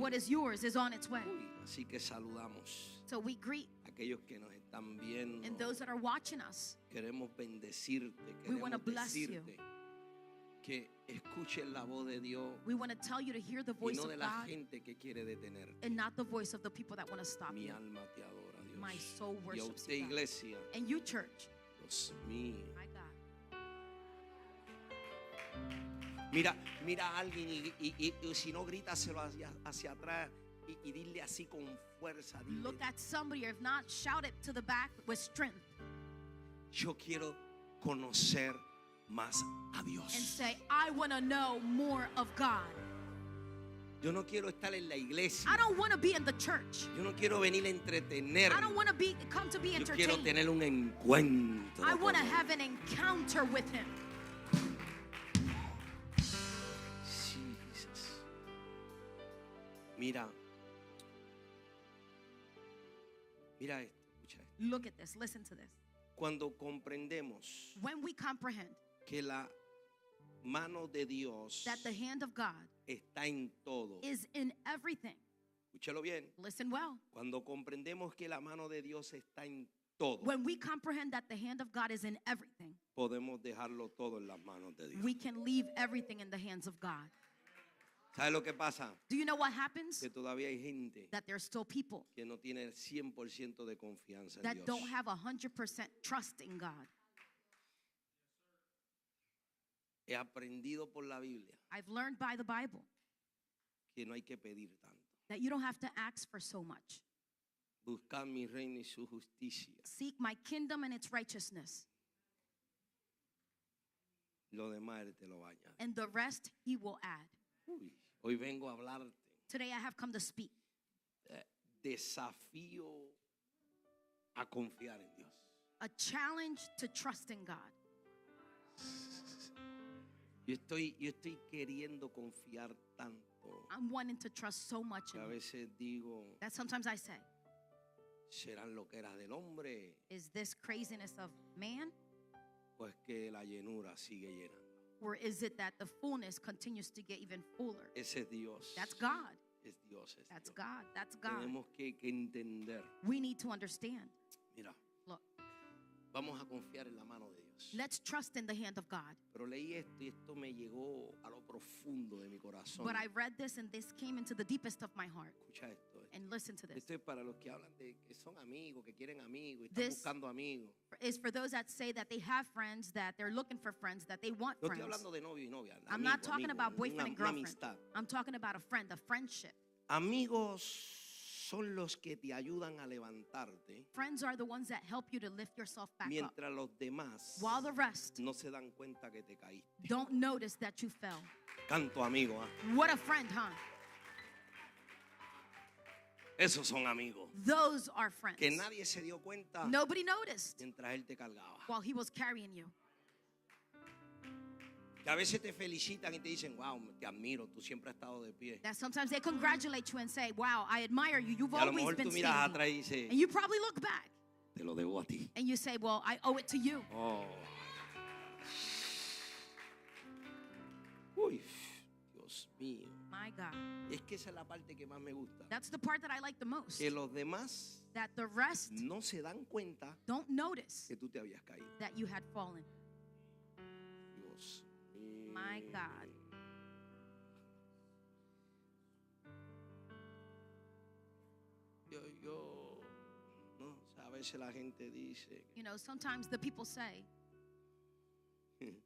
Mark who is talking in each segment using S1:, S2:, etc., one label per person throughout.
S1: what is yours is on its way.
S2: Así que saludamos
S1: So we greet
S2: a aquellos que nos están viendo.
S1: and those that are watching us.
S2: Queremos bendecirte,
S1: We wanna
S2: queremos
S1: bless you.
S2: decirte que escuchen la voz de Dios
S1: We want to tell you to hear the
S2: y
S1: voice
S2: no
S1: of
S2: de la
S1: God
S2: gente que quiere detenerte.
S1: and not the voice of the people that want to stop
S2: Mi
S1: you.
S2: alma te adora, Dios.
S1: My soul
S2: Y a
S1: worships
S2: usted,
S1: you, God.
S2: iglesia,
S1: And you, church,
S2: Dios mío.
S1: my God.
S2: Mira a alguien y si no, grítaselo hacia atrás y dile así con fuerza. Dile,
S1: Look at somebody, or if not, shout it to the back with strength
S2: yo quiero conocer más a Dios.
S1: and say, I want to know more of God.
S2: Yo no quiero estar en la iglesia.
S1: I don't want to be in the church.
S2: Yo no quiero venir a entretener.
S1: I don't want to come to be
S2: Yo quiero
S1: entertained.
S2: tener un encuentro.
S1: I want to
S2: con Él.
S1: have an encounter with Him.
S2: Jesus. Mira esto, escucha esto.
S1: Look at this. Listen to this.
S2: Cuando comprendemos
S1: When we comprehend
S2: que la mano de Dios
S1: that the hand of God
S2: está en todo.
S1: is in everything.
S2: Escúchalo bien.
S1: Listen well.
S2: Cuando comprendemos que la mano de Dios está en todo,
S1: When we comprehend that the hand of God is in everything,
S2: podemos dejarlo todo en las manos de Dios.
S1: we can leave everything in the hands of God.
S2: ¿Sabes lo que pasa?
S1: Do you know what happens?
S2: Que todavía hay gente
S1: That there's still people
S2: que no tiene el 100% de confianza en
S1: that
S2: Dios.
S1: don't have 100% trust in God.
S2: He aprendido por la Biblia
S1: I've learned by the Bible
S2: que no hay que pedir tanto.
S1: that you don't have to ask for so much.
S2: Buscar mi reino y su justicia.
S1: Seek my kingdom and its righteousness,
S2: Lo demás Él te lo va a añadir.
S1: and the rest He will add.
S2: Uy, hoy vengo a hablarte.
S1: Today I have come to speak.
S2: Desafío a confiar en Dios.
S1: A challenge to trust in God.
S2: Yo estoy queriendo confiar tanto
S1: I'm wanting to trust so much
S2: que
S1: in
S2: a
S1: Him
S2: veces digo,
S1: that sometimes I say,
S2: ¿serán loqueras del hombre?
S1: is this craziness of man?
S2: Pues que la llenura sigue llenando.
S1: Or is it that the fullness continues to get even fuller?
S2: Ese es Dios.
S1: That's God.
S2: Es Dios. Es
S1: That's
S2: Dios.
S1: God. That's God.
S2: Tenemos que entender.
S1: We need to understand.
S2: Mira,
S1: Look,
S2: vamos a confiar en la mano de Dios.
S1: let's trust in the hand of God.
S2: Pero leí esto y esto me llegó a lo profundo de mi corazón.
S1: But I read this and this came into the deepest of my heart.
S2: Escucha esto.
S1: And listen to this.
S2: Esto es para los que hablan de que son amigos, que quieren amigos y están
S1: This
S2: buscando amigos.
S1: Is for those that say that they have friends, that they're looking for friends, that they want
S2: No estoy
S1: friends.
S2: hablando de novio y novia.
S1: I'm
S2: amigo,
S1: not talking
S2: amigo,
S1: about boyfriend and
S2: una
S1: girlfriend.
S2: amistad.
S1: I'm talking about a friend, a friendship.
S2: Amigos son los que te ayudan a levantarte
S1: Friends are the ones that help you to lift yourself back up,
S2: mientras los demás
S1: while the rest
S2: no se dan cuenta que te caíste.
S1: don't notice that you fell.
S2: Canto amigo, ¿ah?
S1: What a friend, huh?
S2: Esos son amigos.
S1: Those are friends.
S2: Que nadie se dio cuenta
S1: Nobody noticed
S2: mientras él te cargaba.
S1: while he was carrying you.
S2: Que a veces te felicitan y te dicen, wow, te admiro, tú siempre has estado de pie.
S1: That sometimes they congratulate you and say, wow, I admire you. You've
S2: Y a lo
S1: always
S2: mejor
S1: been
S2: tú miras
S1: standing.
S2: atrás y dices,
S1: And you probably look back
S2: te lo debo a ti.
S1: and you say, well, I owe it to you.
S2: Oh. Uy, Dios mío.
S1: My God.
S2: Es que esa es la parte que más me gusta.
S1: That's the part that I like the most.
S2: Que los demás
S1: That the rest
S2: no se dan cuenta
S1: don't notice
S2: que tú te habías caído.
S1: that you had fallen.
S2: Dios mío.
S1: My God.
S2: Yo, no, o sea, a veces la gente dice
S1: You know, sometimes the people say
S2: que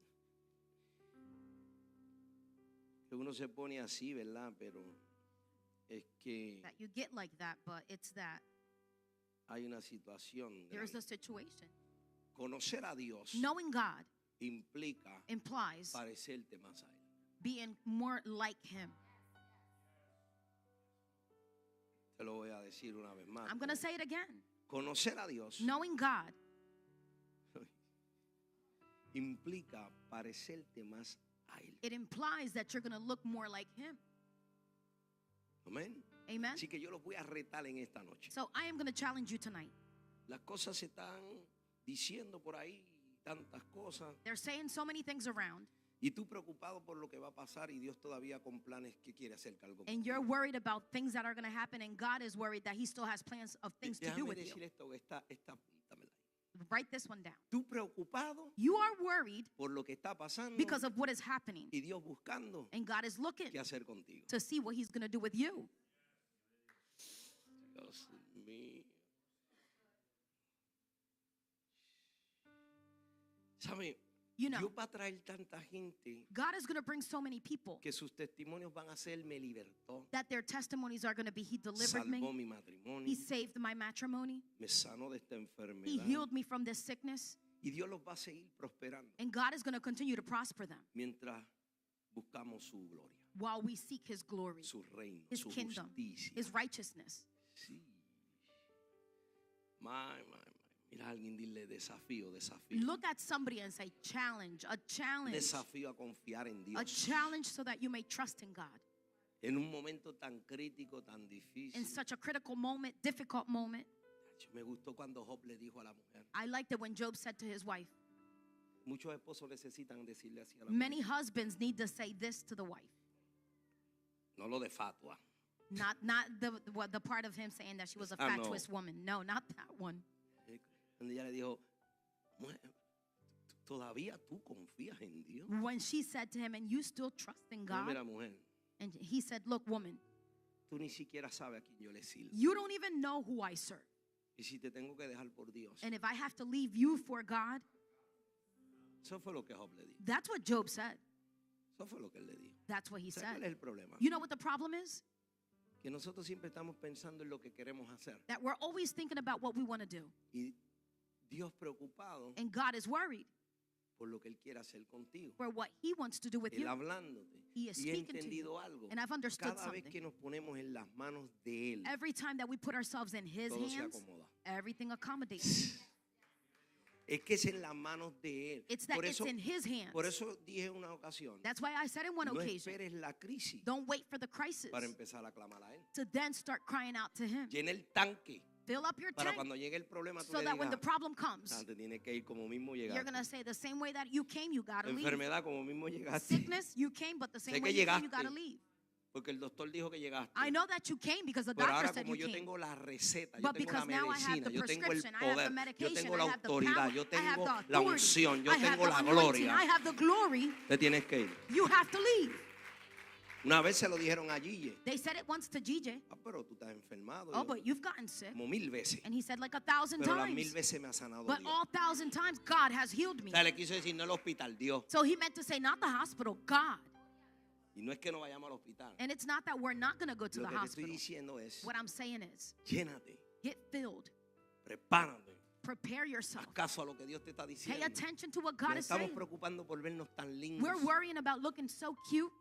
S2: uno se pone así, ¿verdad? Pero es que
S1: that you get like that, but it's that
S2: hay una situación.
S1: there's
S2: grande.
S1: a situation.
S2: Conocer a Dios
S1: Knowing God
S2: implica
S1: implies
S2: parecerte más a Él.
S1: being more like Him.
S2: Te lo voy a decir una vez más.
S1: I'm going to say it again.
S2: Conocer a Dios
S1: Knowing God
S2: implica parecerte más a Él.
S1: it implies that you're going to look more like Him.
S2: Amén.
S1: Amen.
S2: Así que yo los voy a retar en esta noche.
S1: So I am going to challenge you tonight.
S2: Las cosas se están diciendo por ahí, tantas cosas.
S1: They're saying so many things around.
S2: Y tú preocupado por lo que va a pasar y Dios todavía con planes que quiere hacer algo.
S1: And you're worried about things that are going to happen, and God is worried that He still has plans of things to do
S2: Déjame
S1: with
S2: decir
S1: you.
S2: esto, esta apúntamela ahí.
S1: Write this one down.
S2: Tú preocupado
S1: You are worried
S2: por lo que está pasando
S1: because of what is happening,
S2: y Dios buscando
S1: and God is looking
S2: qué hacer contigo.
S1: to see what He's going to do with you.
S2: Dios mío. ¿Sabe?
S1: You know,
S2: Dios va a traer tanta gente
S1: God is going to bring so many people
S2: que sus testimonios van a ser me libertó,
S1: that their testimonies are going to be, He delivered
S2: salvó
S1: me,
S2: mi matrimonio,
S1: He saved my matrimony,
S2: me sanó de esta
S1: He
S2: enfermedad.
S1: healed me from this sickness,
S2: Y Dios los va a seguir prosperando
S1: and God is going to continue to prosper them
S2: mientras buscamos su gloria,
S1: while we seek His glory,
S2: su reino,
S1: His
S2: su
S1: kingdom,
S2: justicia.
S1: His righteousness.
S2: Sí. My. Mira a alguien, dile desafío, desafío.
S1: Look at somebody and say, challenge, a challenge,
S2: Desafío a confiar en
S1: a
S2: Dios.
S1: challenge so that you may trust in God.
S2: En un momento tan crítico, tan difícil.
S1: In such a critical moment, difficult moment,
S2: Me gustó cuando Job le dijo a la mujer.
S1: I liked it when Job said to his wife,
S2: Muchos esposos necesitan decirle así a la
S1: many
S2: mujer.
S1: husbands need to say this to the wife.
S2: No lo de fatua.
S1: Not the part of him saying that she was a
S2: Ah, no.
S1: fatuous woman. No, not that one.
S2: Cuando ella le dijo, "Mujer, ¿todavía tú confías en Dios?"
S1: When she said to him, and you still trust in
S2: No,
S1: God?
S2: mira, mujer,
S1: And he said, look, woman,
S2: tú ni siquiera sabes a quién yo le sirvo.
S1: you don't even know who I serve.
S2: Y si te tengo que dejar por Dios.
S1: And if I have to leave you for God,
S2: Eso fue lo que Job le dijo.
S1: that's what Job said.
S2: Eso fue lo que él le dijo.
S1: That's what he
S2: ¿Sabes cuál
S1: said.
S2: es el problema?
S1: You know what the problem is?
S2: Que nosotros siempre estamos pensando en lo que queremos hacer.
S1: That we're always thinking about what we want to do.
S2: Y Dios preocupado
S1: And God is worried
S2: por lo que Él quiere hacer contigo.
S1: for what He wants to do with
S2: Él
S1: you.
S2: hablándote.
S1: He is
S2: Y he
S1: speaking to you.
S2: entendido algo.
S1: And I've understood
S2: Cada vez
S1: something.
S2: que nos ponemos en las manos de Él,
S1: Every time that we put ourselves in His
S2: todo se
S1: hands,
S2: acomoda.
S1: everything accommodates.
S2: Es que es en las manos de Él.
S1: It's that
S2: Por
S1: it's
S2: eso,
S1: in His hands.
S2: por eso dije en una ocasión,
S1: That's why I said in one
S2: no
S1: occasion,
S2: esperes la crisis
S1: don't wait for the crisis
S2: para empezar a clamar a Él.
S1: to then start crying out to Him.
S2: Llena el tanque
S1: Fill up your
S2: para
S1: tank
S2: cuando llegue el problema tú
S1: so
S2: le
S1: that when the
S2: digas,
S1: problem comes,
S2: te tienes que ir como mismo
S1: you're
S2: llegaste.
S1: going to say the same way that you came, you got to leave.
S2: Enfermedad como mismo llegaste.
S1: Sickness, you came, but the
S2: Sé
S1: same
S2: que
S1: way you came, you got to
S2: llegaste.
S1: leave.
S2: Porque el doctor dijo que llegaste.
S1: I know that you came because the
S2: Pero
S1: doctor
S2: ahora
S1: said
S2: como
S1: you
S2: yo
S1: came.
S2: tengo la receta, yo
S1: But
S2: tengo la
S1: because now I have
S2: medicina,
S1: the
S2: yo tengo el
S1: prescription, I have the
S2: poder, yo
S1: medication,
S2: tengo
S1: I
S2: la
S1: have the
S2: autoridad,
S1: power,
S2: yo
S1: I have
S2: tengo
S1: the
S2: la
S1: authority,
S2: unción, yo
S1: I have
S2: tengo
S1: the
S2: la
S1: anointing, I
S2: gloria.
S1: have the glory,
S2: Te tienes que ir.
S1: you have to leave.
S2: Una vez se lo dijeron a Gille.
S1: They said it once to GJ.
S2: Ah, pero tú estás enfermado.
S1: Oh,
S2: Yo,
S1: but you've gotten sick.
S2: como 1000 veces.
S1: And he said like 1,000
S2: Pero las 1000
S1: times.
S2: veces me ha sanado
S1: But
S2: Dios.
S1: all 1,000 times, God has healed me.
S2: O sea, le quiso decir no el hospital, Dios.
S1: So he meant to say not the hospital, God.
S2: Y no es que no vayamos al hospital.
S1: And it's not that we're not going to go to
S2: Lo
S1: the
S2: que te estoy
S1: hospital.
S2: diciendo es,
S1: What I'm saying is,
S2: llénate,
S1: get filled.
S2: prepárate.
S1: Prepare
S2: Haz
S1: yourself.
S2: caso a lo que Dios te está
S1: Pay
S2: diciendo.
S1: attention to what God
S2: Nos
S1: is
S2: estamos
S1: saying.
S2: preocupando por vernos tan lindos.
S1: We're worrying about looking so cute.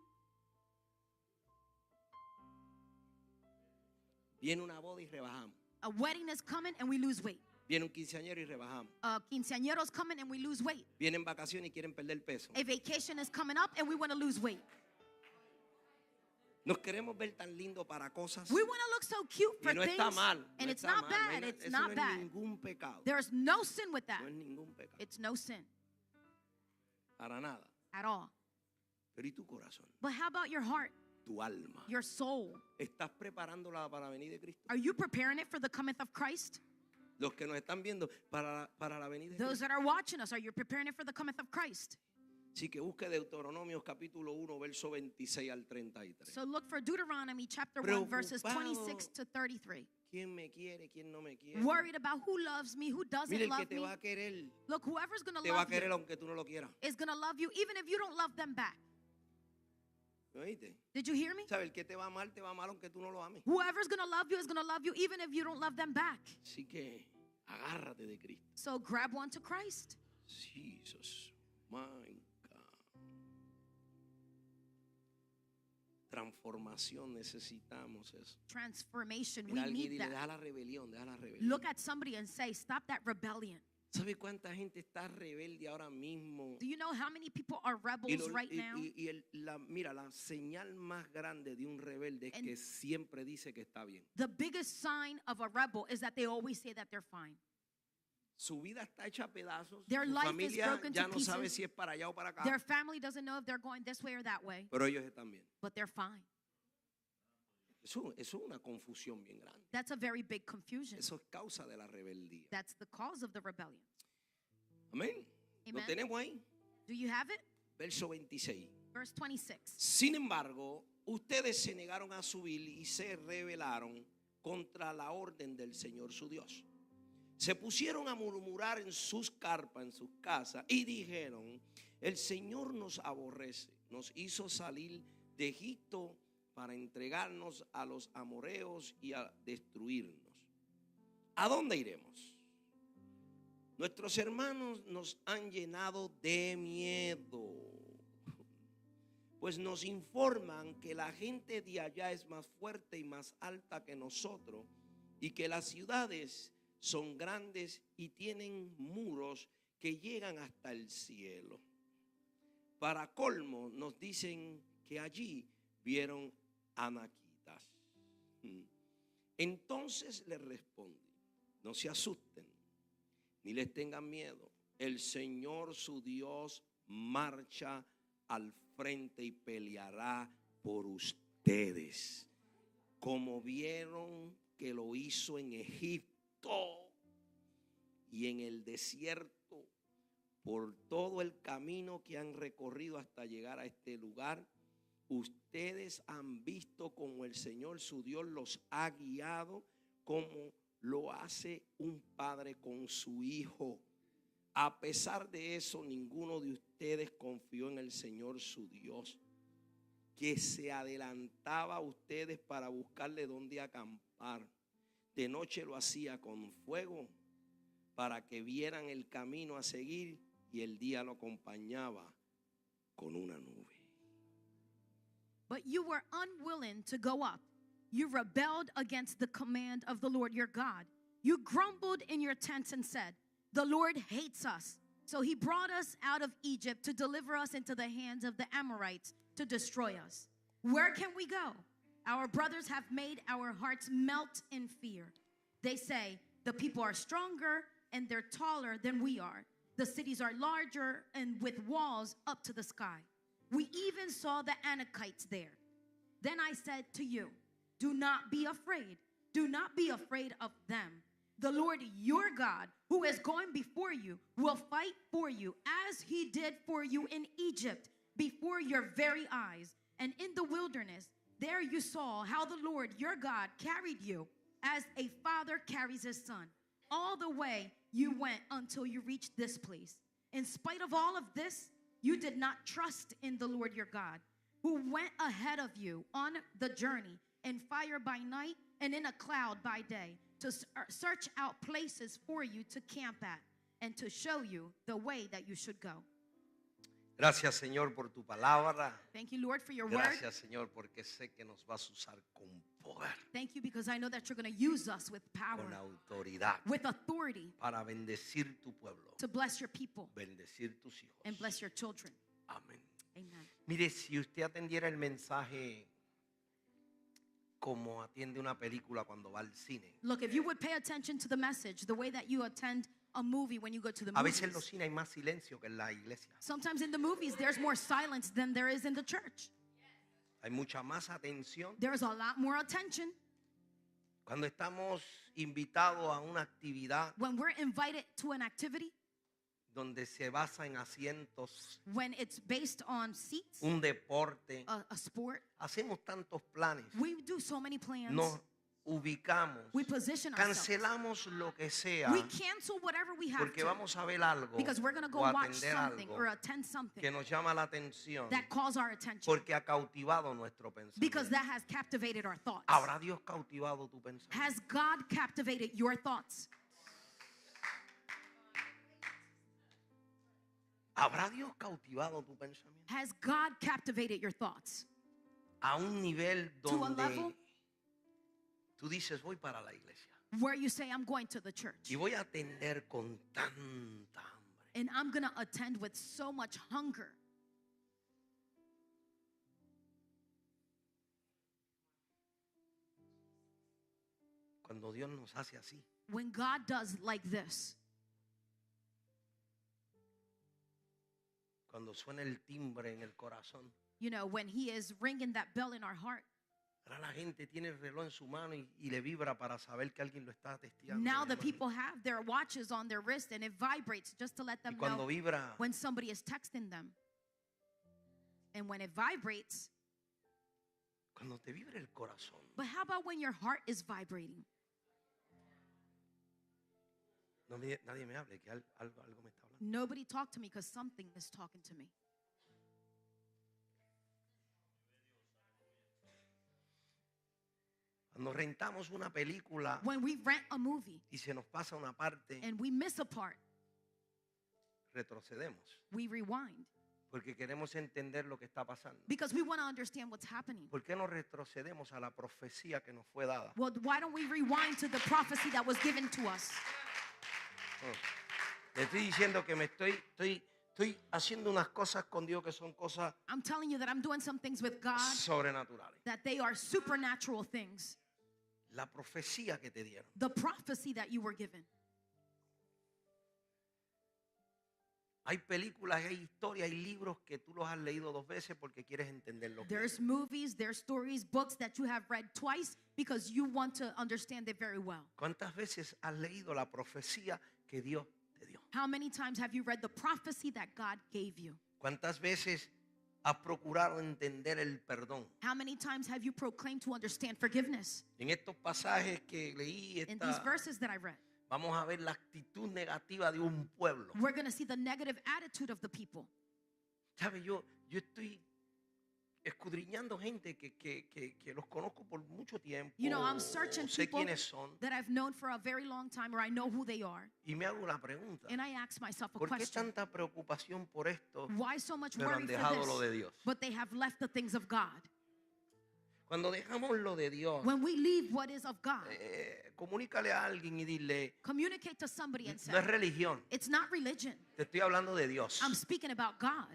S2: Viene una boda y rebajamos.
S1: A wedding is coming and we lose weight.
S2: Viene un quinceañero y rebajamos.
S1: A quinceañero's coming and we lose weight.
S2: Vienen vacaciones y quieren perder peso.
S1: A vacation is coming up and we want to lose weight.
S2: Nos queremos ver tan lindos para cosas.
S1: We want to look so cute for
S2: Y no está
S1: things.
S2: mal.
S1: And
S2: No
S1: it's
S2: está
S1: not
S2: mal.
S1: bad.
S2: No hay-
S1: It's
S2: eso
S1: not
S2: no es
S1: bad.
S2: ningún pecado.
S1: There's no sin with that.
S2: No es ningún pecado.
S1: It's no sin
S2: Para nada.
S1: at all.
S2: Pero ¿y tu corazón?
S1: But how about your heart,
S2: Tu alma.
S1: your soul?
S2: ¿Estás preparándola para venir de Cristo?
S1: Are you preparing it for the coming of Christ?
S2: Los que nos están viendo para la venida de
S1: Those
S2: Cristo.
S1: that are watching us, are you preparing it for the coming of Christ?
S2: Así que busque Deuteronomio capítulo 1, verso 26 al 33.
S1: So look for Deuteronomy chapter 1, verses
S2: Preocupado.
S1: 26 to 33.
S2: ¿Quién me quiere? ¿Quién no me quiere?
S1: Worried about who loves me, who doesn't
S2: Mira, el que
S1: love
S2: te
S1: me.
S2: va a querer,
S1: Look, whoever's going to
S2: te va a
S1: love
S2: querer
S1: you
S2: aunque tú no lo quieras.
S1: is going to love you even if you don't love them back.
S2: ¿Me oíste?
S1: Did you hear me?
S2: ¿Sabes? El que te va a amar aunque tú no lo ames.
S1: Whoever's going to love you is going to love you even if you don't love them back.
S2: Así que agárrate de Cristo.
S1: So grab one to Christ.
S2: Jesus, my God. Transformación necesitamos eso.
S1: Transformation, we
S2: Mira, alguien
S1: need
S2: dile,
S1: that.
S2: deja la rebelión, deja la rebelión.
S1: Look at somebody and say, stop that rebellion.
S2: ¿Sabe cuánta gente está rebelde ahora mismo?
S1: Do you know how many people are
S2: Y,
S1: rebels right now?
S2: mira, la señal más grande de un rebelde es
S1: And-
S2: que siempre dice que está bien.
S1: The biggest sign of a rebel is that they always say that they're fine.
S2: Su vida está hecha a pedazos.
S1: Their
S2: Su
S1: life is
S2: familia
S1: broken
S2: ya
S1: to
S2: no sabe
S1: pieces.
S2: si es para allá o para acá.
S1: Their family doesn't know if they're going this way or that way,
S2: Pero ellos están bien.
S1: but they're fine.
S2: Eso es una confusión bien grande.
S1: That's a very big confusion.
S2: Eso es causa de la rebeldía.
S1: That's the cause of the rebellion.
S2: Amén. Lo
S1: Amen.
S2: tenemos ahí.
S1: Do you have it?
S2: Verso 26.
S1: Verse 26.
S2: Sin embargo, ustedes se negaron a subir y se rebelaron contra la orden del Señor su Dios. Se pusieron a murmurar en sus carpas, en sus casas, y dijeron: el Señor nos aborrece, nos hizo salir de Egipto para entregarnos a los amoreos y a destruirnos. ¿A dónde iremos? Nuestros hermanos nos han llenado de miedo, pues nos informan que la gente de allá es más fuerte y más alta que nosotros, y que las ciudades son grandes y tienen muros que llegan hasta el cielo. Para colmo, nos dicen que allí vieron anaquitas. Entonces les respondí: no se asusten, ni les tengan miedo. El Señor su Dios marcha al frente y peleará por ustedes, como vieron que lo hizo en Egipto y en el desierto. Por todo el camino que han recorrido hasta llegar a este lugar, ustedes han visto cómo el Señor su Dios los ha guiado, como lo hace un padre con su hijo. A pesar de eso, ninguno de ustedes confió en el Señor su Dios, que se adelantaba a ustedes para buscarle dónde acampar. De noche lo hacía con fuego para que vieran el camino a seguir, y el día lo acompañaba con una nube.
S1: But you were unwilling to go up. You rebelled against the command of the Lord your God. You grumbled in your tents and said, the Lord hates us. So he brought us out of Egypt to deliver us into the hands of the Amorites to destroy us. Where can we go? Our brothers have made our hearts melt in fear. They say, the people are stronger and they're taller than we are. The cities are larger and with walls up to the sky. We even saw the Anakites there. Then I said to you, do not be afraid. Do not be afraid of them. The Lord your God, who is going before you, will fight for you as he did for you in Egypt, before your very eyes. And in the wilderness, there you saw how the Lord your God carried you as a father carries his son. All the way you went until you reached this place. In spite of all of this, you did not trust in the Lord your God, who went ahead of you on the journey in fire by night and in a cloud by day, to search out places for you to camp at and to show you the way that you should go.
S2: Gracias, Señor, por tu palabra.
S1: Thank you, Lord, for your word.
S2: Gracias, Señor, porque sé que nos vas a usar con poder,
S1: Thank you because I know that you're going to use us with power,
S2: con autoridad,
S1: with authority
S2: para bendecir tu pueblo,
S1: to bless your people
S2: bendecir tus hijos.
S1: and bless your children.
S2: Amén.
S1: Amen.
S2: Mire, si usted atendiera el mensaje como atiende una película cuando va al cine.
S1: Look, if you would pay attention to the message, the way that you attend a movie when you go to the
S2: A veces en los
S1: movies.
S2: cines hay más silencio que en la iglesia.
S1: Sometimes in the movies, there's more silence than there is in the church.
S2: Hay mucha más atención.
S1: There's a lot more attention.
S2: Cuando estamos invitados a una actividad
S1: When we're invited to an activity,
S2: donde se basa en asientos,
S1: when it's based on seats,
S2: un deporte,
S1: a sport,
S2: hacemos tantos planes,
S1: we do so many plans.
S2: nos ubicamos,
S1: We position ourselves.
S2: cancelamos lo que sea,
S1: We cancel whatever we have
S2: porque
S1: to
S2: vamos a ver algo
S1: because we're going to go
S2: o
S1: watch
S2: atender
S1: something
S2: algo
S1: or attend something
S2: que nos llama la atención,
S1: that calls our attention
S2: porque ha cautivado nuestro
S1: because
S2: pensamiento.
S1: that has captivated our thoughts.
S2: ¿Habrá Dios cautivado tu pensamiento?
S1: Has God captivated your thoughts?
S2: ¿Habrá Dios cautivado tu pensamiento?
S1: Has God captivated your thoughts?
S2: A un nivel
S1: To a
S2: donde
S1: level
S2: tú dices, voy para la iglesia
S1: where you say, I'm going to the church
S2: y voy a atender con tanta hambre.
S1: and I'm going to attend with so much hunger.
S2: Cuando Dios nos hace así,
S1: When God does like this,
S2: Cuando suena el timbre en el corazón.
S1: You know, when he is ringing that bell in our heart.
S2: Ahora la gente tiene el reloj en su mano y le vibra para saber que alguien lo está testeando.
S1: Now the people have their watches on their wrist and it vibrates just to let them know
S2: vibra,
S1: when somebody is texting them. And when it vibrates.
S2: Cuando te vibra el corazón.
S1: But how about when your heart is vibrating?
S2: No, nadie me hable, que algo me está hablando.
S1: Nobody talk to me because something is talking to me.
S2: Cuando rentamos una película
S1: When we rent a movie
S2: y se nos pasa una parte,
S1: and we miss a part,
S2: retrocedemos.
S1: we rewind
S2: Porque queremos entender lo que está pasando.
S1: because we want to understand what's happening.
S2: ¿Por qué no retrocedemos a la profecía que nos fue dada?
S1: Well, why don't we rewind to the prophecy that was given to us?
S2: Le estoy diciendo que me estoy haciendo unas cosas con Dios que son cosas
S1: I'm telling you that I'm doing some things with God
S2: sobrenaturales.
S1: that they are supernatural things.
S2: La profecía que te dieron.
S1: The prophecy that you were given.
S2: Hay películas, hay historias, hay libros que tú los has leído 2 veces porque quieres entenderlo.
S1: There's movies, there's stories, books that you have read twice because you want to understand it very well.
S2: ¿Cuántas veces has leído la profecía que Dios te dio?
S1: How many times have you read the prophecy that God gave you?
S2: ¿Cuántas veces has procurado entender el perdón?
S1: How many times have you proclaimed to understand forgiveness?
S2: En estos pasajes que leí,
S1: In these verses that I read,
S2: vamos a ver la actitud negativa de un pueblo.
S1: we're going to see the negative attitude of the people.
S2: ¿Sabe? Yo estoy escudriñando gente que los conozco por mucho tiempo.
S1: You know, I'm searching
S2: Sé
S1: people
S2: quiénes son.
S1: that I've known for a very long time, or I know who they are.
S2: Y me hago la pregunta.
S1: And I ask myself a
S2: ¿Por qué
S1: question.
S2: tanta preocupación por esto?
S1: Why so much
S2: Pero
S1: worry
S2: han
S1: for
S2: dejado lo de
S1: this?
S2: Dios.
S1: But they have left the things of God.
S2: Cuando dejamos lo de Dios,
S1: When we leave what is of God,
S2: comunícale a alguien y dile,
S1: communicate to somebody and say,
S2: no es religión,
S1: it's not religion.
S2: te estoy hablando de Dios.
S1: I'm speaking about God.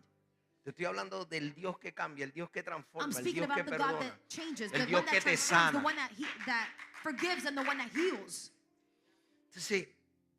S2: Te estoy hablando del Dios que cambia, el Dios que
S1: I'm
S2: transforma, el
S1: speaking
S2: Dios que
S1: about the God
S2: perdona,
S1: that changes,
S2: el
S1: the
S2: Dios
S1: one
S2: que
S1: that
S2: te
S1: transforms, the
S2: sana.
S1: one that forgives, and the one that heals.
S2: Entonces,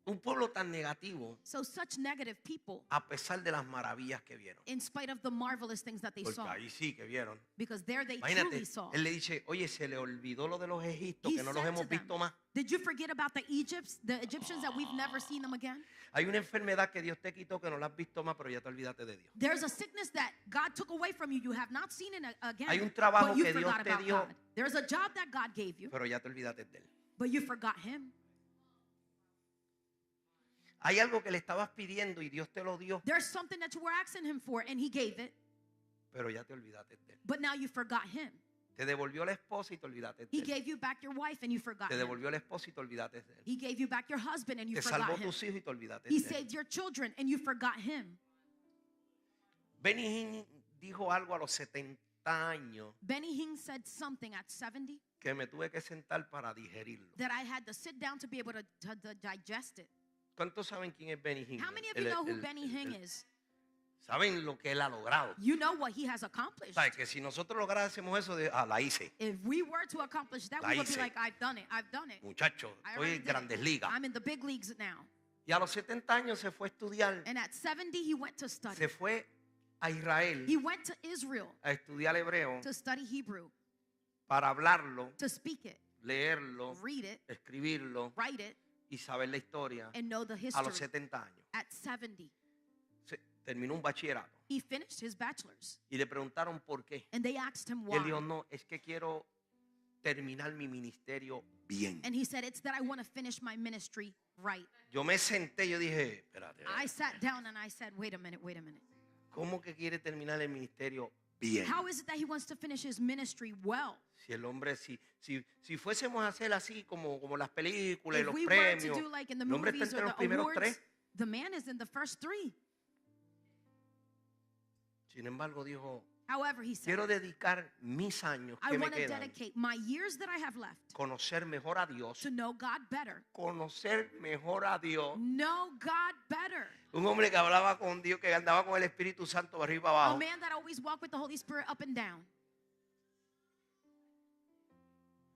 S2: un pueblo tan negativo,
S1: So such negative people,
S2: a pesar de las maravillas que vieron.
S1: in spite of the marvelous things that they
S2: Porque
S1: saw,
S2: ahí sí que vieron.
S1: because there they
S2: Imagínate,
S1: truly saw.
S2: él le dice, oye, se le olvidó lo de los egiptos,
S1: He
S2: que no los
S1: said to
S2: hemos
S1: them,
S2: visto más.
S1: did you forget about the Egyptians that we've never seen them again?
S2: Hay una enfermedad que Dios te quitó, que no la has visto más, pero ya te olvidaste de Dios.
S1: There's a sickness that God took away from you. You have not seen it again.
S2: Hay un trabajo
S1: but you
S2: que Dios
S1: forgot
S2: te
S1: about
S2: dio.
S1: God. There's a job that God gave you,
S2: Pero ya te olvidaste de él.
S1: but you forgot Him.
S2: Hay algo que le estabas pidiendo y Dios te lo dio,
S1: There's something that you were asking Him for, and He gave it,
S2: pero ya te olvidaste de él.
S1: but now you forgot Him.
S2: Te devolvió la esposa y te olvidaste de
S1: He
S2: él.
S1: gave you back your wife, and you forgot
S2: Te
S1: Him.
S2: devolvió la esposa y te olvidaste de él.
S1: He gave you back your husband, and you
S2: Te
S1: forgot
S2: salvó
S1: Him.
S2: tus hijos y te olvidaste
S1: He
S2: de él.
S1: saved your children, and you forgot Him.
S2: Benny Hinn dijo algo a los 70 años
S1: Benny Hinn said something at 70
S2: que me tuve que sentar para digerirlo.
S1: that I had to sit down to be able to digest it.
S2: ¿Cuántos saben quién es Benny Hinn?
S1: How many of you know who Benny Hinn is?
S2: ¿Saben lo que él ha logrado?
S1: You know what he has accomplished.
S2: ¿Sabes? Que si nosotros lográsemos eso, la hice.
S1: If we were to accomplish that,
S2: La
S1: we would be
S2: hice.
S1: like, I've done it, I've done it.
S2: Muchachos,
S1: I
S2: estoy
S1: already
S2: en
S1: did it.
S2: grandes ligas.
S1: I'm in the big leagues now.
S2: Y a los 70 años se fue a estudiar.
S1: And at 70, he went to study.
S2: Se fue a Israel
S1: He went to Israel
S2: a estudiar hebreo
S1: to study Hebrew,
S2: para hablarlo,
S1: to speak it,
S2: leerlo,
S1: read it,
S2: escribirlo
S1: write it,
S2: y saber la historia
S1: and know the
S2: a los
S1: history.
S2: 70 años.
S1: At 70,
S2: Terminó un bachillerato
S1: he finished his bachelor's.
S2: y le preguntaron por qué.
S1: And they asked him
S2: Y él dijo,
S1: why.
S2: no, es que quiero terminar mi ministerio bien.
S1: And he said, it's that I want to finish my ministry right.
S2: Yo me senté, yo dije, espérate,
S1: I sat down and I said, wait a minute.
S2: ¿cómo que quiere terminar el ministerio bien?
S1: How is it that he wants to finish his ministry well?
S2: Si el hombre, si fuésemos a hacer así como las películas y
S1: If
S2: los
S1: we were to
S2: premios,
S1: do like in the
S2: el hombre está
S1: movies
S2: entre
S1: or
S2: los
S1: the
S2: primeros
S1: awards,
S2: 3.
S1: the man is in the first 3.
S2: Sin embargo, dijo,
S1: However, he said,
S2: quiero dedicar mis años
S1: I
S2: que me
S1: want to
S2: quedan,
S1: dedicate my years that I have left
S2: conocer mejor a Dios,
S1: to know God better.
S2: conocer mejor a Dios.
S1: Know God better.
S2: Un hombre que hablaba con Dios, que andaba con el Espíritu Santo arriba y para
S1: A
S2: abajo.
S1: man that always walked with the Holy Spirit up and down.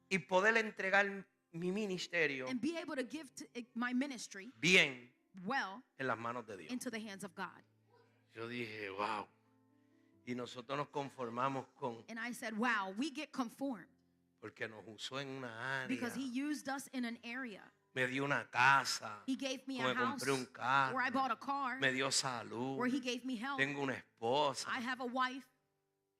S2: Y poder entregar mi ministerio
S1: And be able to give my ministry
S2: bien
S1: well
S2: en las manos de Dios.
S1: into the hands of God.
S2: Yo dije, wow. Y nosotros nos conformamos con,
S1: And I said, wow, we get conformed
S2: porque nos usó en una área.
S1: because he used us in an area.
S2: Me dio una casa.
S1: He gave me
S2: Me
S1: a house
S2: compré un carro.
S1: where I bought a car,
S2: Me dio salud.
S1: where he gave me health.
S2: Tengo una esposa.
S1: I have a wife,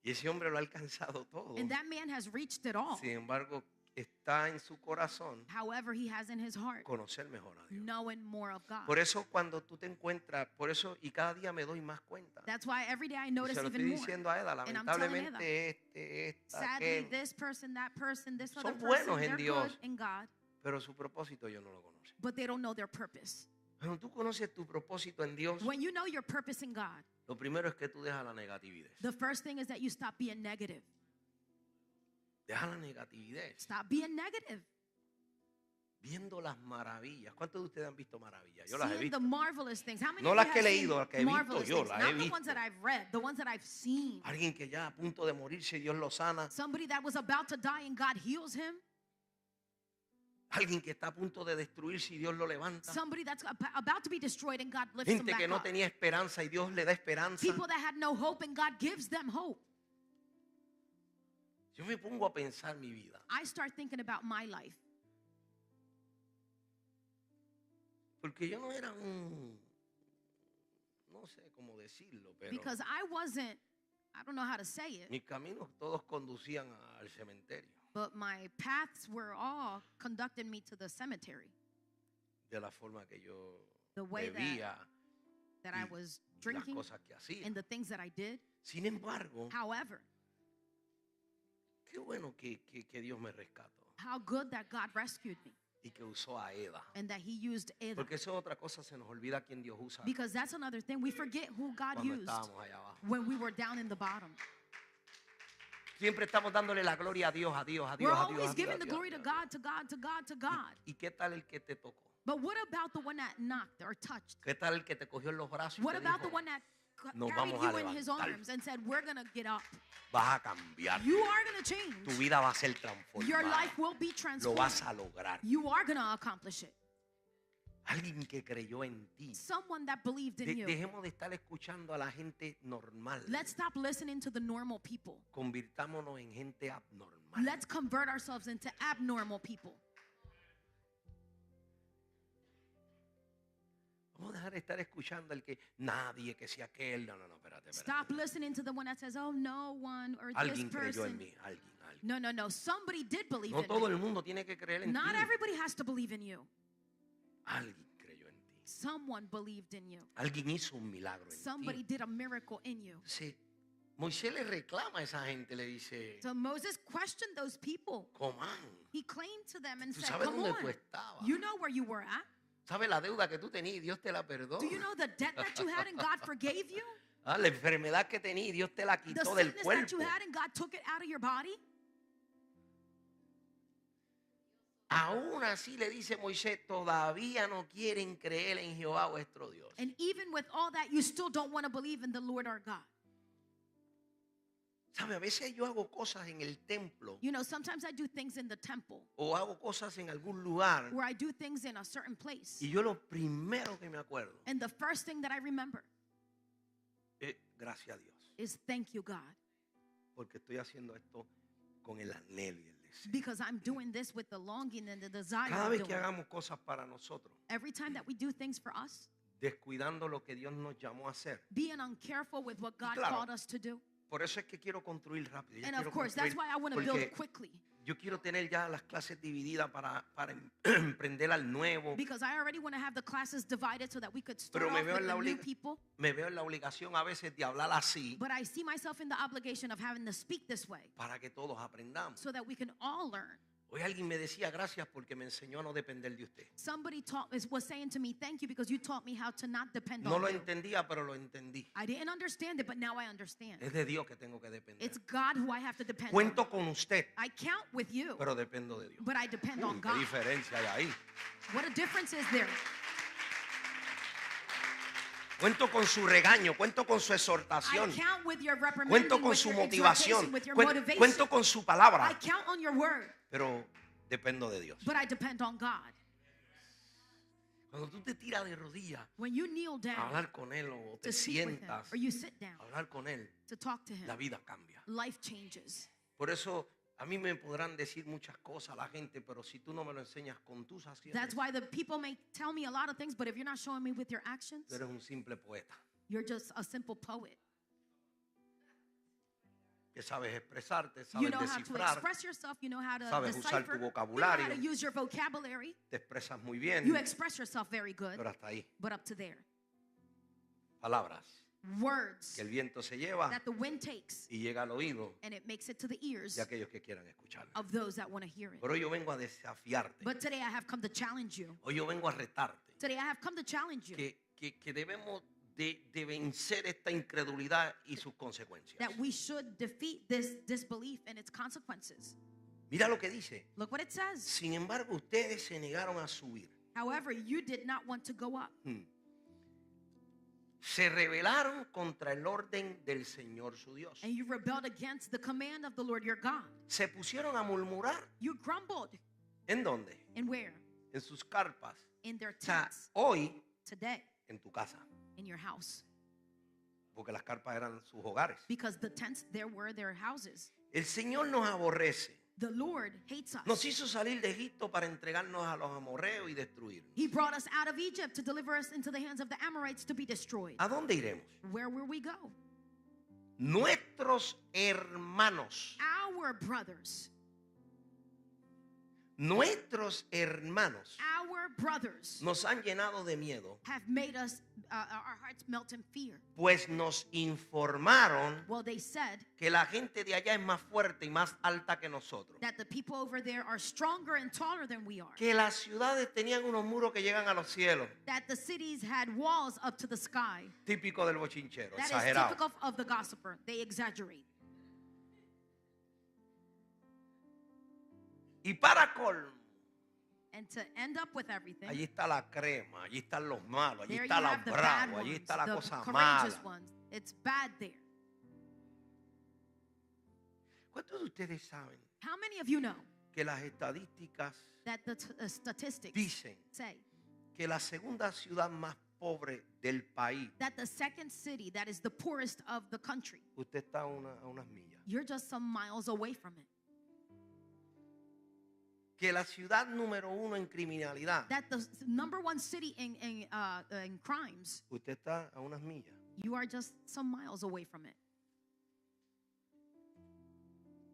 S2: Y ese hombre lo ha alcanzado todo.
S1: and that man has reached it all.
S2: Sin embargo, está en su corazón
S1: However, he has in his heart
S2: conocer mejor a Dios.
S1: knowing more of God.
S2: Por eso cuando tú te encuentras, por eso y cada día me doy más cuenta.
S1: That's why every day I
S2: Y
S1: notice
S2: se lo estoy
S1: even more.
S2: diciendo a Eda,
S1: And I'm telling
S2: lamentablemente esta,
S1: Sadly,
S2: aquel,
S1: this person, that person, this
S2: Son
S1: other person,
S2: buenos en
S1: they're
S2: Dios.
S1: good in God,
S2: pero su propósito yo no lo conozco.
S1: but they don't know their purpose.
S2: Cuando tú conoces tu propósito en Dios,
S1: When you know your purpose in God,
S2: lo primero es que tú dejas la negatividad.
S1: the first thing is that you stop being negative.
S2: Deja la negatividad.
S1: Stop being negative.
S2: Viendo las maravillas. ¿Cuántos de ustedes han visto maravillas? Yo las he
S1: Seeing
S2: visto.
S1: the marvelous things. How many
S2: No
S1: of
S2: las
S1: you
S2: que he
S1: have seen
S2: leído, las que he visto
S1: marvelous
S2: yo,
S1: things?
S2: las he
S1: Not the ones
S2: visto.
S1: that I've read, the ones that I've seen.
S2: Alguien que ya a punto de morirse, Dios lo sana.
S1: Somebody that was about to die and God heals him.
S2: Alguien que está a punto de destruirse y Dios lo levanta.
S1: Somebody that's about to be destroyed and God lifts them
S2: Gente
S1: back
S2: que no
S1: up.
S2: tenía esperanza y Dios le da esperanza.
S1: People that had no hope and God gives them hope.
S2: Yo me pongo a pensar mi vida.
S1: I start thinking about my life.
S2: Porque yo no era no sé cómo decirlo, pero
S1: Because I don't know how to say it,
S2: mis caminos todos conducían al cementerio.
S1: but my paths were all conducting me to the cemetery.
S2: De la forma que yo
S1: The way
S2: bebía
S1: that I
S2: y
S1: was
S2: las
S1: drinking
S2: cosas que hacía.
S1: and the things that I did.
S2: Sin embargo,
S1: However,
S2: qué bueno que Dios me rescató
S1: how good that God rescued me
S2: y que usó a Eda.
S1: and that he used Ada.
S2: Porque eso es otra cosa, se nos olvida quién Dios usa
S1: Because that's another thing. We forget who God
S2: cuando
S1: used
S2: estábamos allá abajo.
S1: when we were down in the bottom.
S2: Siempre estamos dándole la gloria a Dios, a Dios, a Dios,
S1: We're
S2: a Dios.
S1: always
S2: a Dios,
S1: giving
S2: a
S1: the
S2: Dios,
S1: glory
S2: a
S1: to
S2: Dios.
S1: God, to God, to God, to God.
S2: ¿Y qué tal el que te tocó?
S1: But what about the one that knocked or touched?
S2: ¿Qué tal el que te cogió en los brazos y
S1: What
S2: te
S1: about the
S2: dijo,
S1: one that
S2: "Nos
S1: carried
S2: vamos a
S1: you in his
S2: levantar.
S1: arms and said, we're going to get up.
S2: vas a cambiar?
S1: You are going to
S2: Tu
S1: change.
S2: vida va a ser
S1: Your
S2: transformada.
S1: life will be
S2: Lo
S1: transformed.
S2: vas a lograr.
S1: You are going to accomplish it.
S2: Alguien que creyó en ti.
S1: Someone that believed in you.
S2: Dejemos de estar escuchando a la gente normal.
S1: Let's stop listening to the normal people.
S2: Convirtámonos en gente abnormal.
S1: Let's convert ourselves into abnormal people.
S2: Vamos a dejar de estar escuchando al que nadie, que sea aquel. No, espérate.
S1: Stop listening to the one that says, oh, no one or this
S2: Alguien creyó en
S1: person.
S2: mí, alguien.
S1: No. Somebody did believe
S2: No
S1: in
S2: todo
S1: me.
S2: el mundo tiene que creer en
S1: Not
S2: ti.
S1: everybody has to believe in you.
S2: Alguien creyó en ti.
S1: Someone believed in you.
S2: Alguien hizo un milagro en
S1: Somebody
S2: ti.
S1: did a miracle in you.
S2: Sí. Moisés le reclama a esa gente, le dice,
S1: So Moses questioned those people.
S2: Comán,
S1: He claimed to them and
S2: tú
S1: said,
S2: sabes
S1: come
S2: dónde tú
S1: on.
S2: estabas.
S1: You know where you were at.
S2: ¿Sabes la deuda que tú tenías y Dios te la perdona?
S1: Do you know the debt that you had and God forgave you?
S2: Ah, la enfermedad que tenías y Dios te la
S1: The
S2: quitó del
S1: sickness that you
S2: cuerpo.
S1: had and God took it out of your body?
S2: Aún así le dice Moisés, todavía no quieren creer en Jehová vuestro Dios.
S1: And even with all that, you still don't want to believe in the Lord our God.
S2: ¿Sabe? A veces yo hago cosas en el templo
S1: You know, sometimes I do things in the temple
S2: o hago cosas en algún lugar
S1: where I do things in a certain place.
S2: y yo lo primero que me acuerdo
S1: And the first thing that I remember
S2: es gracias a Dios,
S1: is thank you, God,
S2: porque estoy haciendo esto con el anhelo y el deseo.
S1: because I'm doing this with the longing and the desire
S2: Cada
S1: of
S2: vez
S1: doing
S2: que
S1: it.
S2: hagamos cosas para nosotros,
S1: Every time that we do things for us,
S2: descuidando lo que Dios nos llamó a hacer.
S1: being uncareful with what God
S2: claro.
S1: called us to do.
S2: Por eso es que quiero construir rápido. Yo
S1: And
S2: quiero
S1: of course, that's
S2: construir
S1: why I want to
S2: porque
S1: build quickly.
S2: yo quiero tener ya las clases divididas para emprender al nuevo.
S1: Because I already want to have the classes divided so that we could start
S2: Pero me
S1: off
S2: veo
S1: with
S2: en la
S1: the new
S2: obliga-
S1: people.
S2: Me veo en la obligación a veces de hablar así
S1: But I see myself in the obligation of having to speak this way
S2: para que todos aprendamos.
S1: so that we can all learn.
S2: Hoy alguien me decía gracias porque me enseñó a no depender de usted.
S1: Somebody was saying to me, thank you because you taught me how to not depend
S2: No
S1: on
S2: lo
S1: you.
S2: entendía, pero lo entendí.
S1: I didn't understand it, but now I understand.
S2: Es de Dios que tengo que depender.
S1: It's God who I have to depend on.
S2: Cuento con usted,
S1: I count with you,
S2: pero dependo de Dios.
S1: but I depend on
S2: ¿Qué
S1: God.
S2: diferencia hay ahí?
S1: What a difference is there?
S2: Cuento con su regaño, cuento con su
S1: I
S2: exhortación,
S1: count with your reprimanding,
S2: cuento con
S1: with
S2: su
S1: your
S2: motivación,
S1: exhortation, with your motivation.
S2: cuento con su
S1: I
S2: palabra,
S1: count on your word,
S2: pero dependo de Dios.
S1: but I depend on God.
S2: Cuando tú te tiras de rodillas
S1: when you kneel
S2: a
S1: down
S2: hablar con Él o te
S1: to speak with him,
S2: sientas
S1: or you sit down
S2: a hablar con Él,
S1: to talk to
S2: la
S1: him,
S2: vida cambia.
S1: life changes.
S2: Por eso a mí me podrán decir muchas cosas la gente, pero si tú no me lo enseñas con tus
S1: That's
S2: acciones,
S1: why the people may tell me a lot of things, but if you're not showing me with your actions,
S2: tú eres un simple poeta
S1: you're just a simple poet.
S2: que sabes expresarte,
S1: You
S2: sabes
S1: know how to
S2: descifrar,
S1: express yourself, you know how to
S2: sabes usar
S1: decipher,
S2: tu
S1: you know how
S2: vocabulario,
S1: to use your vocabulary,
S2: te expresas muy bien,
S1: you express yourself very good,
S2: pero hasta ahí.
S1: but up to there.
S2: Palabras
S1: Words
S2: que el viento se lleva
S1: that the wind takes,
S2: y llega al oído
S1: and it makes it to the ears
S2: de aquellos que quieran escucharlo.
S1: of those that want to hear it.
S2: Pero hoy yo vengo a desafiarte,
S1: But today I have come to challenge you.
S2: hoy yo vengo a retarte,
S1: Today I have come to challenge you
S2: que debemos de vencer esta incredulidad y sus consecuencias.
S1: that we should defeat this disbelief and its consequences.
S2: Mira lo que dice.
S1: Look what it says.
S2: Sin embargo, ustedes se negaron a subir.
S1: However, you did not want to go up.
S2: Se rebelaron contra el orden del Señor su Dios.
S1: And you rebelled against the command of the Lord your God.
S2: Se pusieron a murmurar.
S1: You grumbled.
S2: ¿En dónde?
S1: And where?
S2: En sus carpas.
S1: In their
S2: O sea,
S1: tents.
S2: hoy
S1: Today,
S2: en tu casa.
S1: in your house.
S2: Porque las carpas eran sus hogares.
S1: Because the tents there were their houses.
S2: El Señor nos aborrece.
S1: The Lord hates us.
S2: Nos hizo salir de Egipto para entregarnos a los amorreos y destruirnos.
S1: He brought us out of Egypt to deliver us into the hands of the Amorites to be destroyed.
S2: ¿A dónde iremos?
S1: Where will we go?
S2: Nuestros hermanos.
S1: Our brothers.
S2: Nuestros hermanos
S1: Our brothers
S2: nos han llenado de miedo,
S1: have made us, our hearts melt in fear.
S2: pues nos informaron
S1: Well, they said
S2: que la gente de allá es más fuerte y más alta que nosotros.
S1: that the people over there are stronger and taller than we are.
S2: Que las ciudades tenían unos muros que llegan a los cielos.
S1: That the cities had walls up to the sky.
S2: Típico del bochinchero,
S1: That is
S2: exagerado.
S1: typical of the gossiper. They exaggerate.
S2: Y para colmo,
S1: And to end up with everything,
S2: allí está la crema, allí están los malos, allí
S1: there you
S2: está la
S1: have the bad
S2: bravo, allí
S1: ones,
S2: está la
S1: the
S2: cosa
S1: courageous
S2: mala.
S1: ones. It's bad there.
S2: ¿Cuántos de ustedes saben
S1: How many of you know
S2: que las estadísticas
S1: that the statistics
S2: dicen
S1: say
S2: que la segunda ciudad más pobre del país,
S1: that the second city that is the poorest of the country,
S2: usted está a unas millas?
S1: you're just some miles away from it?
S2: Que la ciudad número 1 en criminalidad,
S1: That the number one city in crimes,
S2: usted está a unas millas.
S1: you are just some miles away from it.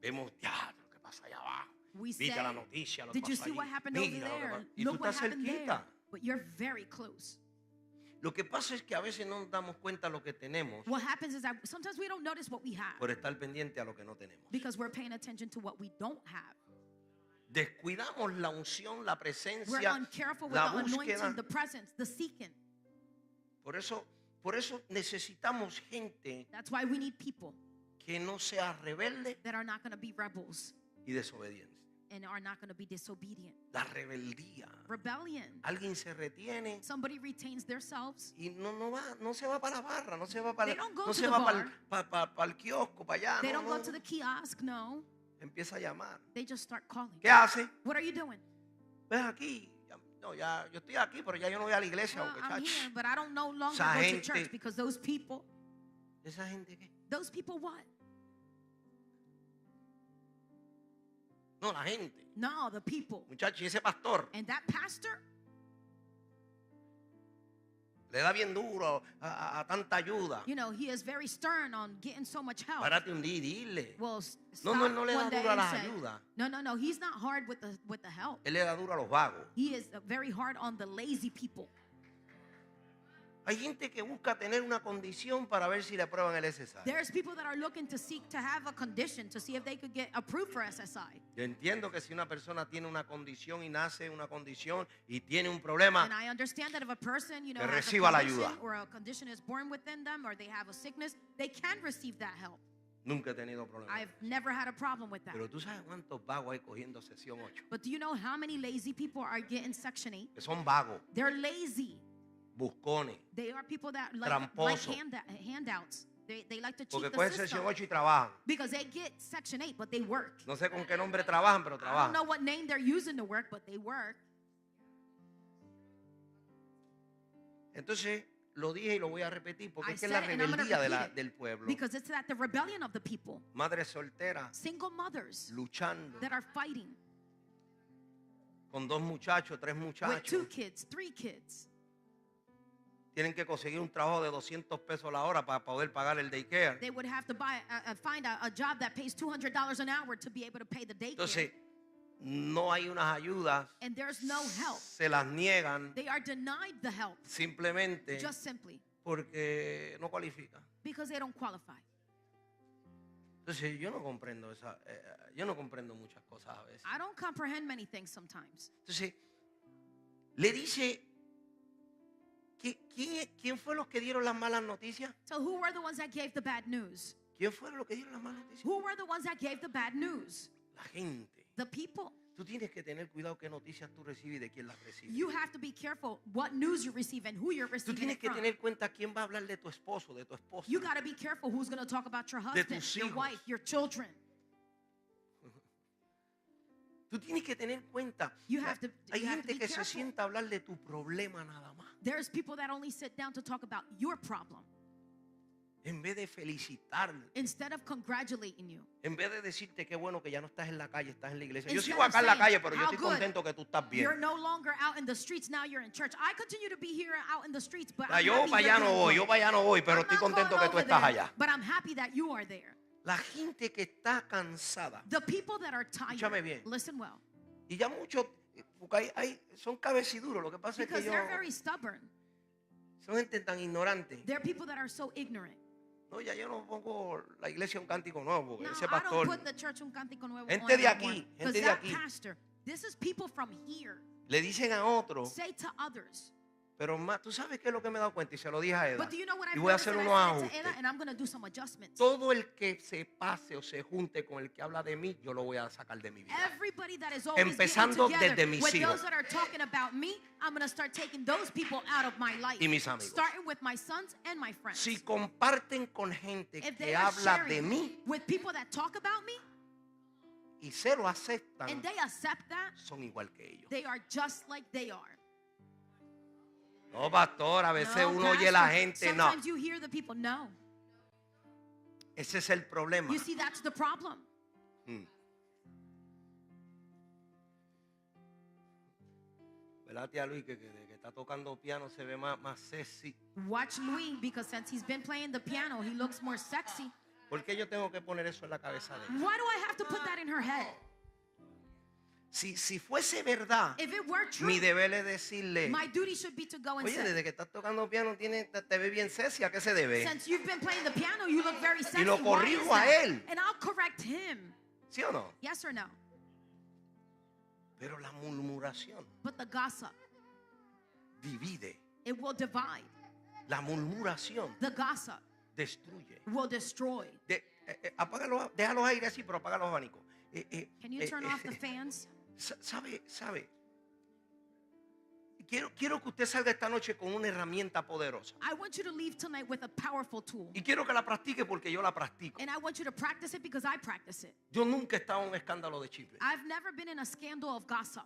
S2: Vemos ya lo que pasa allá abajo.
S1: We
S2: Viste
S1: say,
S2: la noticia, lo que
S1: did you
S2: pasa
S1: see
S2: allí.
S1: what happened over
S2: Mira lo que
S1: there?
S2: pasa. Y tú
S1: Look what
S2: estás
S1: happened there.
S2: cerquita.
S1: But you're very close.
S2: Lo que pasa es que a veces no nos damos cuenta lo que tenemos
S1: What happens is that sometimes we don't notice what we have
S2: por estar pendiente a lo que no tenemos.
S1: because we're paying attention to what we don't have.
S2: Descuidamos la unción, la
S1: We're
S2: presencia,
S1: uncareful with
S2: la
S1: the anointing,
S2: búsqueda.
S1: the presence, the seeking.
S2: Por eso necesitamos gente
S1: That's why we need people
S2: que no sea rebelde
S1: that are not going to be rebels
S2: y desobediente.
S1: and are not going to be disobedient.
S2: La rebeldía.
S1: Rebellion.
S2: Alguien se retiene
S1: Somebody retains themselves.
S2: y no se va para la barra, no se va para
S1: They don't go
S2: no
S1: to
S2: se
S1: the
S2: va
S1: bar.
S2: para el kiosco, para allá.
S1: They
S2: No,
S1: don't go
S2: no.
S1: to the kiosk, no.
S2: Empieza a llamar.
S1: They just start calling.
S2: ¿Qué hace?
S1: What are you doing?
S2: Ves aquí. No, ya yo estoy aquí, pero ya yo no voy a la iglesia.
S1: Well,
S2: Porque,
S1: I'm
S2: chacho,
S1: here, but I don't no longer
S2: esa
S1: go to
S2: gente-
S1: church because those people
S2: ¿Esa gente qué?
S1: what?
S2: No, la gente.
S1: No, the people.
S2: Muchachos, y ese pastor
S1: And that pastor,
S2: le da bien duro a tanta ayuda.
S1: you know, he is very stern on getting so much help.
S2: Párate un día y dile.
S1: Well,
S2: No,
S1: stop
S2: no, él no le da
S1: one day
S2: duro a
S1: and
S2: las
S1: say,
S2: ayudas.
S1: no, he's not hard with the help.
S2: Él le da duro a los vagos.
S1: He is very hard on the lazy people.
S2: Hay gente que busca tener una condición para ver si le aprueban el SSI.
S1: There's people that are looking to seek to have a condition to see if they could get approved for SSI.
S2: Yo entiendo que si una persona tiene una condición y nace una condición y tiene un problema,
S1: And I understand that if a person, you know,
S2: que
S1: has a
S2: reciba la
S1: condition
S2: ayuda.
S1: or a condition is born within them or they have a sickness, they can receive that help.
S2: nunca he tenido problemas.
S1: I've never had a problem with that.
S2: Pero tú sabes cuántos vagos hay cogiendo sesión 8.
S1: But do you know how many lazy people are getting Section 8?
S2: Que son vagos,
S1: They're lazy.
S2: buscones.
S1: They are people that like
S2: Tramposo.
S1: handouts. They like to cheat
S2: Porque
S1: the
S2: cogen
S1: system.
S2: sesión 8 y trabajan.
S1: Because they get Section 8, but they work.
S2: No sé con qué nombre trabajan, pero
S1: I don't
S2: trabajan.
S1: know what name they're using to work, but they work.
S2: Entonces lo dije y lo voy a repetir porque
S1: I
S2: es que es la
S1: said it and I'm gonna
S2: rebeldía
S1: repeat it.
S2: del pueblo.
S1: Because it's that the rebellion of the people.
S2: Madres solteras
S1: Single mothers
S2: luchando
S1: that are fighting
S2: con 2 muchachos, 3
S1: with 2
S2: muchachos.
S1: kids, 3 kids.
S2: Tienen que conseguir un trabajo de $200 la hora para poder pagar el daycare.
S1: They would have to find a job that pays $200 an hour to be able to pay the daycare.
S2: Entonces, no hay unas ayudas,
S1: And there's no help.
S2: se las niegan
S1: They are denied the help
S2: simplemente
S1: just simply
S2: porque no cualifican.
S1: because they don't qualify.
S2: Entonces, yo no comprendo muchas cosas a veces.
S1: I don't comprehend many things sometimes.
S2: Entonces, le dice, ¿quién fue los que dieron las malas noticias?
S1: So who were the ones that gave the bad news?
S2: ¿Quién fueron los que dieron las malas noticias?
S1: Who were the ones that gave the bad news?
S2: La gente.
S1: The people.
S2: Tú tienes que tener cuidado qué noticias tú recibes y de quién las recibes.
S1: You have to be careful what news you receive and who you're
S2: Tú
S1: receiving
S2: tienes
S1: it
S2: que
S1: from.
S2: tener cuenta quién va a hablar de tu esposo, de tu esposa.
S1: You got to be careful who's going to talk about your
S2: De
S1: husband,
S2: tus
S1: your
S2: hijos.
S1: wife, your children.
S2: Tú tienes que tener cuenta.
S1: You have to-
S2: Hay
S1: you have to
S2: gente
S1: be
S2: que se
S1: careful.
S2: sienta a hablar de tu problema nada más.
S1: There's people that only sit down to talk about your problem
S2: En vez de felicitarte,
S1: instead of congratulating you.
S2: en vez de decirte qué bueno que ya no estás en la calle, estás en la iglesia. Yo
S1: Instead
S2: sigo acá en la
S1: of
S2: calle,
S1: saying,
S2: pero yo
S1: "How
S2: estoy
S1: good
S2: contento que tú estás bien.
S1: You're no longer out in the streets, now you're in church." I continue to be here out in the streets, but
S2: O sea,
S1: I'm
S2: yo
S1: happy
S2: para
S1: you're
S2: allá no
S1: doing
S2: voy,
S1: good.
S2: yo para allá no voy, pero
S1: I'm
S2: estoy
S1: not
S2: contento
S1: going
S2: que tú
S1: over
S2: estás
S1: there,
S2: allá.
S1: But I'm happy that you are there.
S2: La gente que está cansada.
S1: The people that are tired,
S2: Escúchame bien.
S1: listen well,
S2: Y ya muchos, porque son cabeciduros. Lo que pasa es
S1: because
S2: que
S1: they're very stubborn.
S2: son gente tan ignorante.
S1: They're people that are so ignorant.
S2: No, ya yo no pongo la iglesia Un Cántico Nuevo, porque
S1: No,
S2: ese
S1: I don't
S2: pastor.
S1: put the church Un Cántico Nuevo
S2: Gente
S1: on
S2: de
S1: that
S2: aquí,
S1: one.
S2: gente
S1: Because
S2: de
S1: that
S2: aquí.
S1: pastor, this is people from here.
S2: Le dicen a otro,
S1: Say to others.
S2: pero más, tú sabes qué es lo que me he dado cuenta y se lo dije a Eda.
S1: But do you know what I've
S2: Y voy a
S1: noticed?
S2: hacer
S1: And
S2: unos
S1: I said it to
S2: ajustes.
S1: Eda, and I'm going to do some adjustments.
S2: Todo el que se pase o se junte con el que habla de mí, yo lo voy a sacar de mi vida.
S1: Everybody that is always
S2: Empezando
S1: getting together
S2: desde mis
S1: with
S2: hijos.
S1: those that are talking about me, I'm going to start taking those people out of my life.
S2: Y mis amigos.
S1: Starting with my sons and my friends.
S2: Si comparten con gente
S1: If
S2: que
S1: they are
S2: habla de
S1: sharing
S2: mí
S1: with people that talk about me
S2: y se lo aceptan,
S1: and they accept that,
S2: son igual que ellos.
S1: they are just like they are.
S2: No, pastor, a veces
S1: No,
S2: uno oye a la
S1: pastor,
S2: gente, no.
S1: sometimes you hear the people, no.
S2: Ese es el problema.
S1: You see, that's the problem.
S2: ¿Verdad, tía Luis? Que está tocando piano se ve más sexy.
S1: Watch Louis, because since he's been playing the piano, he looks more sexy.
S2: ¿Por qué yo tengo que poner eso en la cabeza de él?
S1: Why do I have to put that in her head?
S2: Si fuese verdad,
S1: If it were true,
S2: mi deber es decirle,
S1: my duty should be to go and
S2: oye,
S1: say,
S2: desde que estás tocando piano te ve bien sexy, ¿a qué se debe?
S1: since you've been playing the piano, you look very sexy.
S2: lo
S1: Why is
S2: corrijo a
S1: that?
S2: él.
S1: And I'll correct him.
S2: ¿Sí o no?
S1: Yes or no?
S2: Pero la murmuración
S1: But the gossip,
S2: divide.
S1: it will divide.
S2: La murmuración
S1: The gossip
S2: destruye.
S1: will destroy.
S2: Deja los aires así, pero apaga los abanicos.
S1: Can you turn off the fans?
S2: ¿Sabe? Quiero que usted salga esta noche con una herramienta poderosa.
S1: I want you to leave tonight with a powerful tool.
S2: Y quiero que la practique porque yo la practico.
S1: And I want you to practice it because I practice it.
S2: Yo nunca he estado en un escándalo de chisme.
S1: I've never been in a scandal of gossip.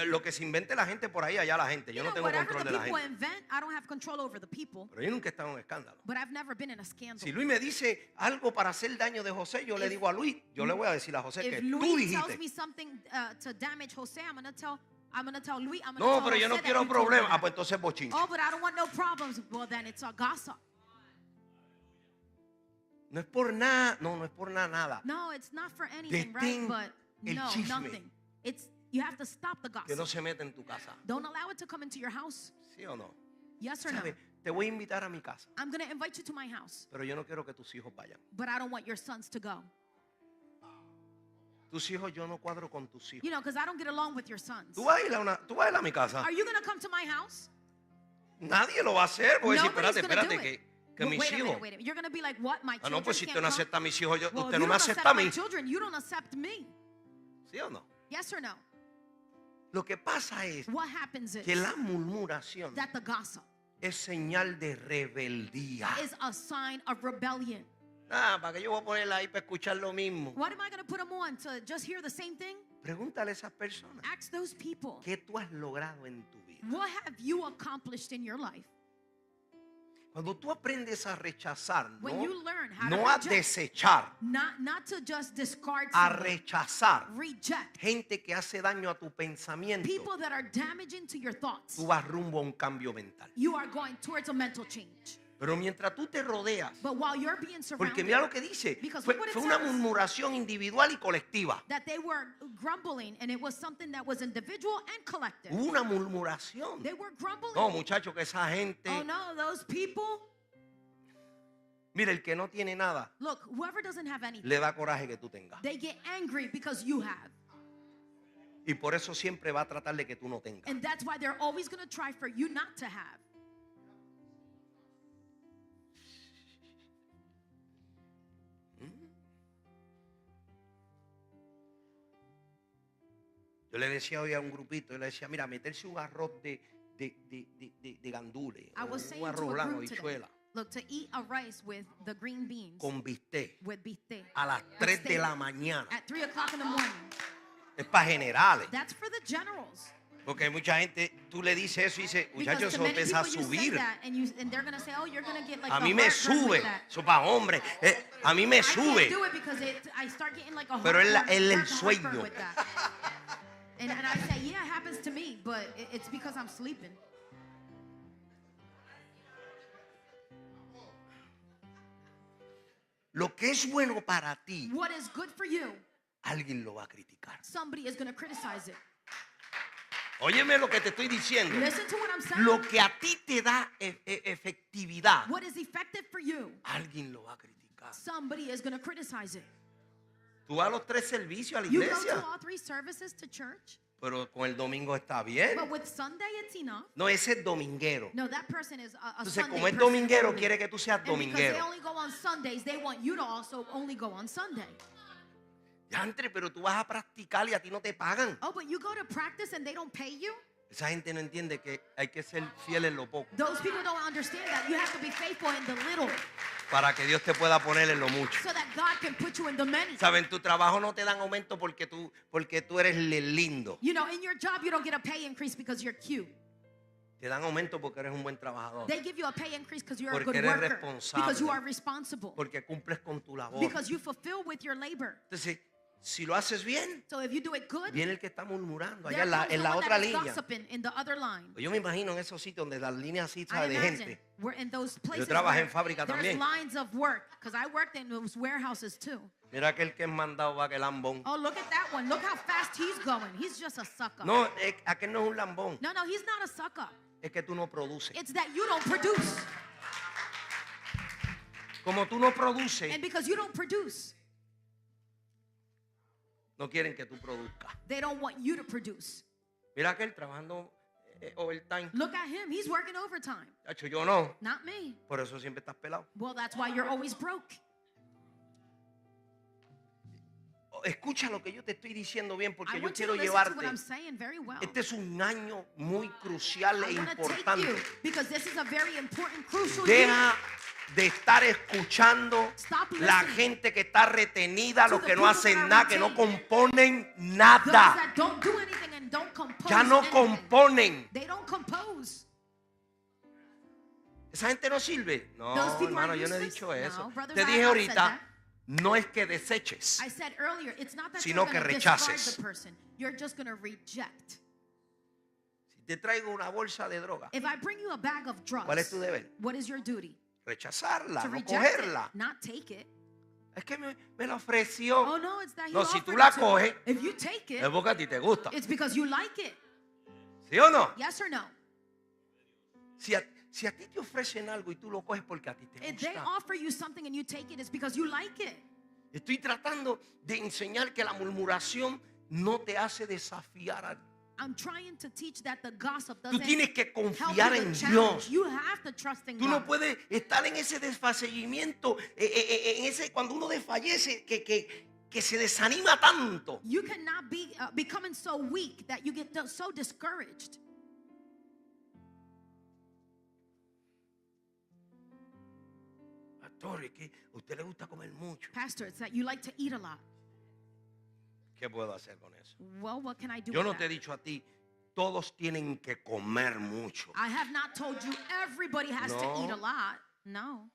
S2: Lo que se invente la gente por ahí, allá la gente. Yo
S1: You
S2: no
S1: know,
S2: tengo
S1: whatever
S2: control
S1: the
S2: de la
S1: people
S2: gente.
S1: invent, I don't have control over the people.
S2: Pero yo nunca he estado en un escándalo.
S1: But I've never been in a scandal.
S2: Si Luis me dice algo para hacer daño de José, yo le digo a Luis, yo le voy a decir a José que
S1: If
S2: tú
S1: Louis tells
S2: dijiste.
S1: me something to damage Jose, I'm gonna tell Louis. I'm gonna
S2: No,
S1: tell
S2: pero yo no
S1: Jose that
S2: quiero
S1: you told me
S2: problemas.
S1: that.
S2: Pues entonces bochinche.
S1: Oh, but I don't want no problems. Well, then it's a gossip.
S2: No es por nada, no es por nada.
S1: No, it's not for anything,
S2: Detén
S1: right? But
S2: el
S1: no,
S2: chisme.
S1: nothing. You have to stop the
S2: Que no
S1: gossip.
S2: se meta en tu casa.
S1: Don't allow it to come into your house.
S2: ¿Sí o no?
S1: Yes or no?
S2: ¿Sabe? Te voy a invitar a mi casa,
S1: I'm gonna invite you to my house,
S2: pero yo no quiero que tus hijos vayan.
S1: but I don't want your sons to go.
S2: Tus hijos, yo no cuadro con tus hijos.
S1: You know, because I don't get along with your sons.
S2: Tú vas a ir a mi casa.
S1: Are you gonna come to my house?
S2: Nadie lo va a hacer. Voy a decir,
S1: Nobody's
S2: espérate,
S1: gonna do it.
S2: que
S1: Well,
S2: mis
S1: wait a minute,
S2: hijos.
S1: wait a minute. You're gonna be like, what? My
S2: Ah,
S1: children
S2: no, pues si
S1: can't
S2: usted no
S1: come?
S2: acepta a mis hijos,
S1: Well,
S2: usted
S1: you
S2: no me
S1: don't
S2: acepta
S1: accept
S2: a
S1: my
S2: mí.
S1: children. You don't accept me.
S2: ¿Sí o no?
S1: Yes or no?
S2: Lo que pasa es
S1: What happens is
S2: que la murmuración
S1: that the gossip
S2: es señal de rebeldía.
S1: is a sign of rebellion.
S2: ¿Para que yo voy a ponerla ahí para escuchar lo mismo?
S1: What am I going to put them on to just hear the same thing?
S2: Pregúntale a esas personas.
S1: Ask those people,
S2: ¿Qué tú has logrado en tu vida?
S1: what have you accomplished in your life?
S2: Cuando tú aprendes a rechazar,
S1: When you learn how
S2: no
S1: to
S2: a
S1: reject,
S2: desechar,
S1: not to just discard
S2: a
S1: someone,
S2: rechazar
S1: reject
S2: gente que hace daño a tu pensamiento,
S1: people that are damaging to your thoughts,
S2: tú vas rumbo a un cambio mental.
S1: you are going towards a mental change.
S2: Pero mientras tú te rodeas,
S1: But while you're being
S2: porque
S1: surrounded,
S2: mira lo que dice,
S1: Because
S2: fue,
S1: look what it
S2: fue una
S1: says.
S2: murmuración individual y colectiva.
S1: that they were grumbling, and it was something that was individual and collective.
S2: Hubo una murmuración.
S1: They were grumbling.
S2: No, muchachos, que esa gente,
S1: Oh no, those people.
S2: mira, el que no tiene nada,
S1: Look, whoever doesn't have anything,
S2: le da coraje que tú tengas.
S1: they get angry because you have.
S2: Y por eso siempre va a tratar de que tú no tengas.
S1: And that's why they're always going to try for you not to have.
S2: Yo le decía hoy a un grupito, yo le decía, mira, meterse un arroz de gandules,
S1: I was
S2: un
S1: saying to
S2: arroz
S1: a
S2: blanco,
S1: group today,
S2: habichuela,
S1: look, to eat a rice with the green beans,
S2: con bistec,
S1: with bistec,
S2: a las
S1: with
S2: 3 de
S1: steak
S2: la mañana.
S1: at 3 o'clock in the morning.
S2: Es para generales.
S1: That's for the generals.
S2: Porque mucha gente, tú le dices eso y dice, muchachos,
S1: Because to
S2: eso
S1: many
S2: empieza a
S1: people you
S2: subir.
S1: say that, and they're going to say, oh, you're going to get like
S2: A
S1: a
S2: mí me
S1: heartburn
S2: sube,
S1: with that.
S2: eso para hombres. A mí me
S1: I
S2: sube.
S1: can't do it because I start getting like a
S2: Pero es el
S1: heartburn
S2: sueño.
S1: with that. And I say, yeah, it happens to me, but it's because I'm sleeping.
S2: Lo que es bueno para ti,
S1: What is good for you,
S2: alguien lo va a criticar.
S1: somebody is going to criticize it.
S2: Óyeme lo que te estoy diciendo.
S1: Listen to what I'm saying.
S2: Lo que a ti te da efectividad,
S1: What is effective for you,
S2: alguien lo va a criticar.
S1: somebody is going to criticize it.
S2: Tú vas a los 3 servicios a la
S1: You go
S2: iglesia,
S1: to all 3 services to church,
S2: pero con el domingo está bien.
S1: but with Sunday it's enough.
S2: No, ese es dominguero.
S1: No, that person is a
S2: Entonces,
S1: Sunday
S2: como es
S1: person
S2: dominguero,
S1: only.
S2: quiere que tú seas
S1: And because they
S2: dominguero.
S1: only go on Sundays, they want you to also only go on Sunday.
S2: Yantre, pero tú vas a practicar y a ti no te pagan.
S1: Oh, but you go to practice and they don't pay you?
S2: Esa gente no entiende que hay que ser fiel en lo poco
S1: Those people don't understand that you have to be faithful in the little
S2: para que Dios te pueda poner en lo mucho.
S1: so that God can put you in the many.
S2: Saben, tu trabajo no te dan aumento porque tú eres el lindo.
S1: You know, in your job, you don't get a pay increase because you're cute.
S2: Te dan aumento porque eres un buen trabajador.
S1: They give you a pay increase because you're a
S2: Porque
S1: good
S2: eres
S1: worker.
S2: responsable.
S1: Because you are responsible.
S2: Porque cumples con tu labor.
S1: Because you fulfill with your labor.
S2: Entonces, si lo haces bien,
S1: So if you do it good,
S2: viene el que está murmurando
S1: there
S2: allá
S1: comes
S2: en
S1: the
S2: la
S1: one
S2: otra
S1: that is
S2: línea.
S1: gossiping in the other line.
S2: Yo me imagino en esos sitios donde las líneas así
S1: I
S2: ¿sabes? de
S1: imagine
S2: gente.
S1: we're in those places
S2: trabajé
S1: where
S2: en fábrica
S1: there's
S2: también.
S1: lines of work. Because I worked in those warehouses too.
S2: Mira aquel que es mandado va que lambón.
S1: Oh, look at that one. Look how fast he's going. He's just a sucker.
S2: No, aquel no es un lambón.
S1: No, he's not a sucker.
S2: Es que tú no produces.
S1: It's that you don't produce.
S2: Como tú no produces,
S1: And because you don't produce,
S2: no quieren que tú produzcas.
S1: they don't want you to produce.
S2: Mira aquel trabajando overtime.
S1: Look at him. He's working overtime.
S2: Hacho, yo no.
S1: Not me.
S2: Por eso siempre estás pelado.
S1: Well, that's why you're always broke.
S2: Escucha lo que yo te estoy diciendo bien
S1: I
S2: porque yo
S1: want you
S2: quiero
S1: to listen to what
S2: llevarte.
S1: I'm saying very well.
S2: Este es un año muy crucial e
S1: I want to take you
S2: importante.
S1: because this is a very important, crucial
S2: Deja
S1: year.
S2: de estar escuchando
S1: Stop
S2: la
S1: listening
S2: gente que está retenida,
S1: to
S2: los
S1: the
S2: que no
S1: people
S2: hacen
S1: that are
S2: nada, que no
S1: retained.
S2: componen
S1: Those
S2: nada.
S1: that don't do anything and don't compose
S2: Ya no
S1: anything.
S2: componen.
S1: They don't compose.
S2: ¿Esa gente no sirve? No,
S1: Those people
S2: hermano,
S1: are
S2: yo no he
S1: useless?
S2: dicho eso.
S1: No, brothers,
S2: Te
S1: I
S2: dije
S1: have not said
S2: ahorita,
S1: that.
S2: no es que deseches.
S1: I said earlier, it's not that
S2: Sino
S1: you're
S2: que
S1: going to discard
S2: rechaces.
S1: the person. You're just going to reject.
S2: Si te traigo una bolsa de droga,
S1: If I bring you a bag of drugs,
S2: ¿cuál es tu deber?
S1: what is your duty?
S2: Rechazarla,
S1: To
S2: no
S1: reject
S2: cogerla.
S1: it, not take it.
S2: Es que me la ofreció.
S1: Oh no, it's that he
S2: No, si
S1: offered
S2: tú la
S1: it to you.
S2: coges,
S1: If you take it,
S2: es porque a ti te gusta.
S1: it's because you like it.
S2: ¿Sí o no?
S1: Yes or no?
S2: Si a ti te ofrecen algo y tú lo coges porque a ti te
S1: If they
S2: gusta.
S1: offer you something and you take it, it's because you like it.
S2: Estoy tratando de enseñar que la murmuración no te hace desafiar a
S1: I'm trying to teach that the gossip
S2: Tú
S1: doesn't
S2: tienes que
S1: help
S2: confiar
S1: you
S2: en
S1: to challenge.
S2: Dios.
S1: You have to trust in
S2: Tú
S1: God.
S2: no puedes estar en ese desfallecimiento, en ese cuando uno desfallece, que se desanima tanto.
S1: You cannot be becoming so weak that you get so discouraged.
S2: Pastor, es que a usted le gusta comer mucho.
S1: Pastor, it's that you like to eat a lot.
S2: ¿Qué puedo hacer con eso?
S1: Well, what can I do
S2: Yo
S1: with
S2: no te he
S1: that?
S2: dicho a ti, todos tienen que comer mucho.
S1: I have not told you everybody has to eat a lot. No.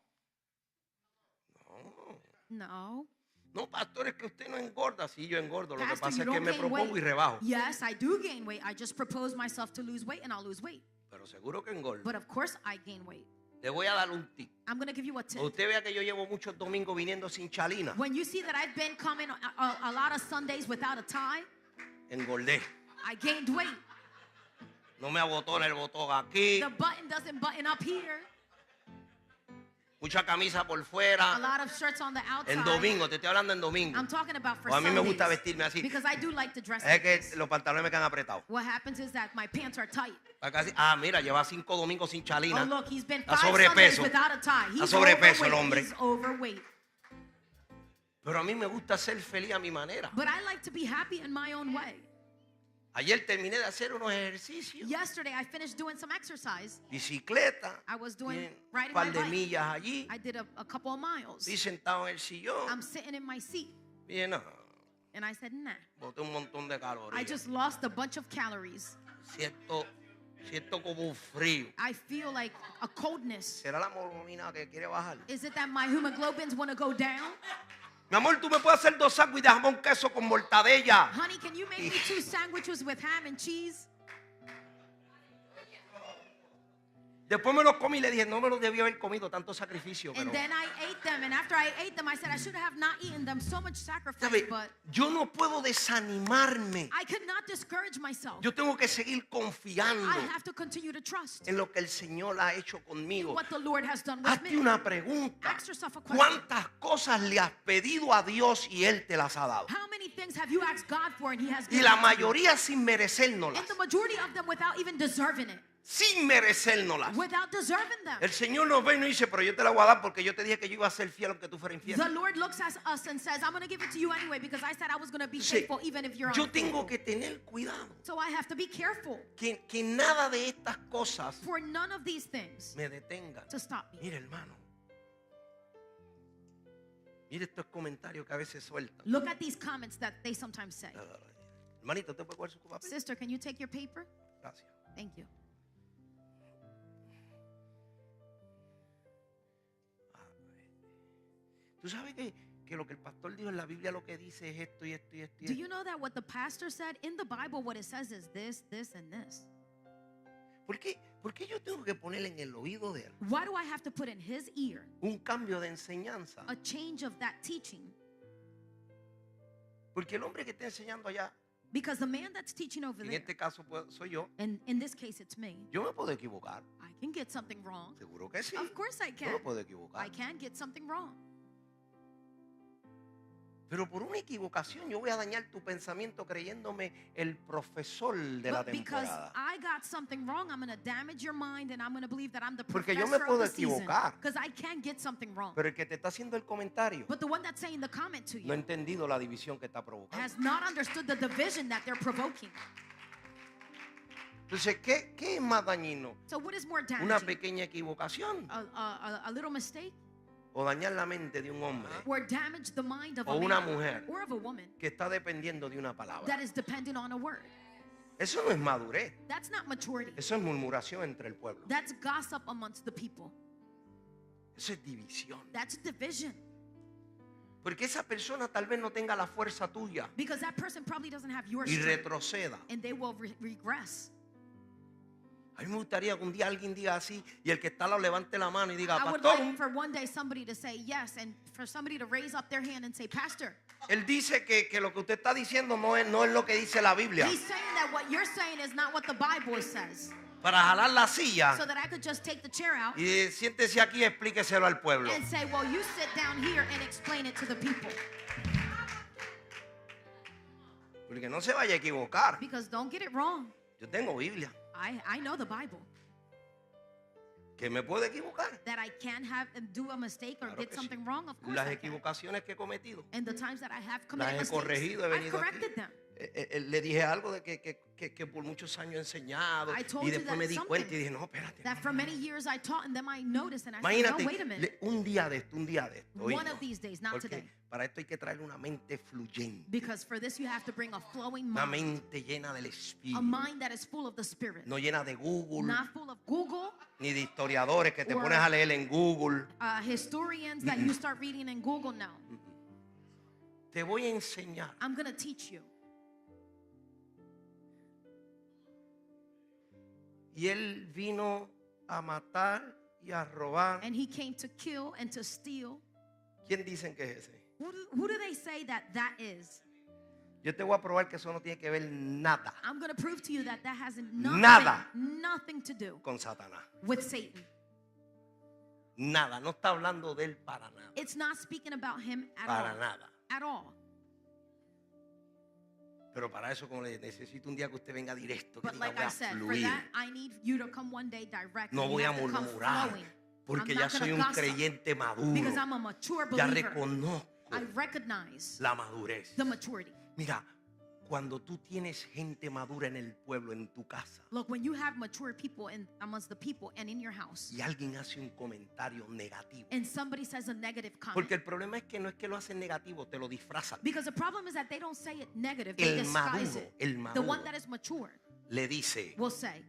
S1: No.
S2: No, pastor, es que usted no engorda. Sí, yo engordo. Lo que
S1: Pastor,
S2: pasa
S1: you
S2: es que
S1: don't
S2: me
S1: gain
S2: propongo y
S1: weight.
S2: rebajo.
S1: Yes, I do gain weight. I just propose myself to lose weight and I'll lose weight.
S2: Pero seguro que engordo.
S1: But of course I gain weight.
S2: Le voy a dar un tip.
S1: I'm going to give you a tip.
S2: Usted vea que yo llevo muchos domingos viniendo sin chalina.
S1: When you see that I've been coming a lot of Sundays without a tie,
S2: Engordé.
S1: I gained weight.
S2: No me abotona el botón aquí.
S1: The button doesn't button up here.
S2: Mucha camisa por
S1: A
S2: fuera.
S1: lot of shirts on the outside.
S2: En domingo, te estoy hablando en domingo.
S1: I'm talking about for
S2: O a mí me
S1: Sundays.
S2: gusta vestirme así.
S1: Because I do like to dress
S2: Es
S1: like
S2: que
S1: this.
S2: los pantalones me quedan apretados.
S1: What happens is that my pants are tight.
S2: Mira, lleva 5 domingos sin chalina.
S1: Oh, look, he's been
S2: Está
S1: 5 Sundays
S2: sobrepeso.
S1: without a tie.
S2: Está
S1: He's
S2: sobrepeso el
S1: overweight.
S2: hombre.
S1: He's overweight.
S2: Pero a mí me gusta ser feliz a mi manera.
S1: But I like to be happy in my own way.
S2: Ayer terminé de hacer unos ejercicios.
S1: Yesterday, I finished doing some exercise.
S2: Bicicleta.
S1: I was doing
S2: Un
S1: riding
S2: par
S1: my
S2: de
S1: bike.
S2: millas allí.
S1: I did a couple of miles.
S2: Estoy sentado en el sillón.
S1: I'm sitting in my seat.
S2: Y no,
S1: And I said, nah.
S2: boté un montón de
S1: I
S2: calorías.
S1: just lost a bunch of calories.
S2: Siento como un frío.
S1: I feel like a coldness.
S2: ¿Será la hemoglobina que quiere bajar?
S1: Is it that my hemoglobins want to go down?
S2: Mi amor, tú me puedes hacer 2 sándwiches de jamón queso con mortadella.
S1: Honey, can you make me 2 sandwiches with ham and cheese?
S2: Después me los comí y le dije, no me los debía haber comido, tanto sacrificio.
S1: And
S2: Pero,
S1: then I ate them. And after I ate them, I said, I should have not eaten them. So much sacrifice.
S2: ¿sabe?
S1: But
S2: Yo no puedo desanimarme.
S1: I could not discourage myself.
S2: Yo tengo que seguir confiando
S1: I have to continue to trust
S2: en lo que el Señor ha hecho conmigo.
S1: what the Lord has done with
S2: Hazte
S1: me.
S2: una pregunta.
S1: Ask yourself a question.
S2: ¿Cuántas cosas le has pedido a Dios y Él te las ha dado?
S1: How many things have you asked God for and He has
S2: Y
S1: given
S2: la
S1: to you?
S2: mayoría sin merecérnoslas.
S1: And the majority of them without even deserving it.
S2: Sin merecérnoslas.
S1: Without deserving them.
S2: El Señor nos ve y nos dice, pero yo te la voy a dar porque yo te dije que yo iba a ser fiel aunque tú fueras infiel.
S1: The Lord looks at us and says, I'm going to give it to you anyway because I said I was going to be
S2: Sí,
S1: faithful even if you're
S2: yo
S1: unfaithful.
S2: tengo que tener cuidado
S1: So I have to be careful
S2: que nada de estas cosas
S1: for none of these things
S2: me detengan.
S1: to stop me.
S2: Mire, hermano. Mire estos comentarios que a veces sueltan.
S1: Look at these comments that they sometimes say.
S2: Hermanito, ¿te puede coger su papel?
S1: Sister, can you take your paper?
S2: Gracias.
S1: Thank you.
S2: Tú sabes que lo que el pastor dijo en la Biblia lo que dice es esto y esto y esto y
S1: Do
S2: esto.
S1: you know that what the pastor said in the Bible, what it says is this, this, and this?
S2: ¿Por qué yo tengo que ponerle en el oído de él
S1: Why do I have to put in his ear
S2: un cambio de enseñanza?
S1: a change of that teaching?
S2: Porque el hombre que está enseñando allá,
S1: Because the man that's teaching over
S2: en
S1: there,
S2: este caso soy yo,
S1: and in this case it's me,
S2: yo me puedo equivocar.
S1: I can get something wrong.
S2: Seguro que sí.
S1: Of course I
S2: Yo
S1: can.
S2: me puedo equivocar.
S1: I can get something wrong.
S2: Pero por una equivocación yo voy a dañar tu pensamiento creyéndome el profesor de la
S1: But because
S2: temporada.
S1: I got something wrong, I'm going to damage your mind and I'm going to believe that I'm the
S2: Porque yo me
S1: professor
S2: puedo
S1: of the season.
S2: equivocar.
S1: Because I can get something wrong.
S2: Pero el que te está haciendo el comentario
S1: But the one that's saying the comment to
S2: no ha
S1: you
S2: entendido la división que está provocando.
S1: has not understood the division that they're provoking.
S2: Entonces, ¿qué es más dañino?
S1: So what is more
S2: ¿Una
S1: damaging?
S2: pequeña equivocación
S1: A little mistake?
S2: o dañar la mente de un hombre
S1: Or damage the mind of
S2: o
S1: a
S2: una
S1: man
S2: mujer
S1: or of a woman
S2: que está dependiendo de una palabra?
S1: that is dependent on a word?
S2: Eso no es madurez.
S1: That's not maturity.
S2: Eso es murmuración entre el pueblo.
S1: That's gossip amongst the people.
S2: Eso es división.
S1: That's division.
S2: Porque esa persona tal vez no tenga la fuerza tuya
S1: Because that person probably doesn't have your
S2: y
S1: strength
S2: retroceda.
S1: and they will regress.
S2: A mí me gustaría que un día alguien diga así y el que está al lado levante la mano y diga,
S1: I would
S2: pastor,
S1: like for one day somebody to say yes and for somebody to raise up their hand and say, Pastor,
S2: él dice que lo que usted está diciendo no es lo que dice la Biblia.
S1: he's saying that what you're saying is not what the Bible says.
S2: Para jalar la silla
S1: So that I could just take the chair out
S2: y siéntese aquí y explíqueselo al pueblo.
S1: and say, well, you sit down here and explain it to the people.
S2: Porque no se vaya a equivocar.
S1: Because don't get it wrong.
S2: Yo tengo Biblia.
S1: I know the Bible.
S2: ¿Que me puedo equivocar?
S1: That I can have and do a mistake or
S2: Claro
S1: get
S2: que
S1: something
S2: sí.
S1: wrong, of course
S2: Las
S1: I can.
S2: equivocaciones que he cometido
S1: And the times that I have
S2: las
S1: committed
S2: he
S1: mistakes,
S2: corregido, he
S1: I've
S2: venido aquí.
S1: corrected them.
S2: le dije algo de que por muchos años he enseñado
S1: I told
S2: y
S1: you
S2: después
S1: that
S2: me di
S1: something
S2: cuenta y dije, no, espérate.
S1: that for many years I taught, and then I noticed, and I said,
S2: Imagínate,
S1: no, wait a minute.
S2: un día de esto,
S1: One
S2: oído.
S1: of these days, not
S2: Porque
S1: today.
S2: para esto hay que traer una mente fluyente,
S1: Because for this you have to bring a flowing
S2: una
S1: mind.
S2: mente llena del
S1: A
S2: Espíritu,
S1: mind that is full of the Spirit.
S2: no llena de Google,
S1: Not full of Google,
S2: ni de historiadores que te
S1: or-
S2: pones a leer en Google.
S1: historians that you start reading in Google now.
S2: Te voy a enseñar.
S1: I'm going to teach you.
S2: Y él vino a matar y a robar.
S1: And he came to kill and to steal.
S2: ¿Quién dicen que es ese?
S1: Who do they say that is?
S2: Yo te voy a probar que eso no tiene que ver nada
S1: I'm going to prove to you that has
S2: Nada.
S1: nothing to do
S2: con Satanás.
S1: with Satan.
S2: Nada, no está hablando de él para nada.
S1: It's not speaking about him at
S2: Para
S1: all.
S2: nada.
S1: At all.
S2: Pero para eso, como le necesito un día que usted venga directo, que
S1: But
S2: diga,
S1: like
S2: voy
S1: I
S2: a
S1: said, for
S2: fluir.
S1: that, I need you to come one day direct.
S2: No
S1: You
S2: voy a
S1: have to come
S2: murmurar,
S1: flowing.
S2: porque
S1: I'm
S2: ya
S1: not gonna
S2: soy un
S1: gossip,
S2: creyente maduro.
S1: because I'm a mature
S2: Ya
S1: believer.
S2: reconozco
S1: I recognize
S2: la madurez.
S1: the maturity.
S2: Mira, cuando tú tienes gente madura en el pueblo, en tu casa,
S1: Look, when you have mature people amongst the people and in your house,
S2: y alguien hace un comentario negativo,
S1: and somebody says a negative comment,
S2: porque el problema es que no es que lo hacen negativo, te lo disfrazan.
S1: because the problem is that they don't say it negative, they
S2: El
S1: disguise
S2: maduro,
S1: it.
S2: el
S1: The one
S2: maduro
S1: that is mature
S2: le dice,
S1: will say,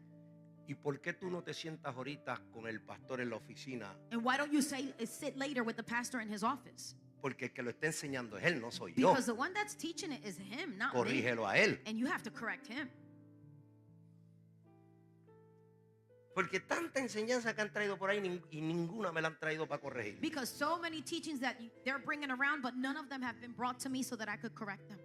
S2: ¿y por qué tú no te sientas ahorita con el pastor en la oficina?
S1: and why don't you sit later with the pastor in his office?
S2: Porque el que lo está enseñando es él, no soy yo.
S1: Because the one that's teaching it is him, not me.
S2: Corrígelo a él.
S1: And you have to correct him.
S2: Porque tanta enseñanza que han traído por ahí y ninguna me la han traído para corregir.
S1: Because so many teachings that they're bringing around, but none of them have been brought to me so that I could correct them.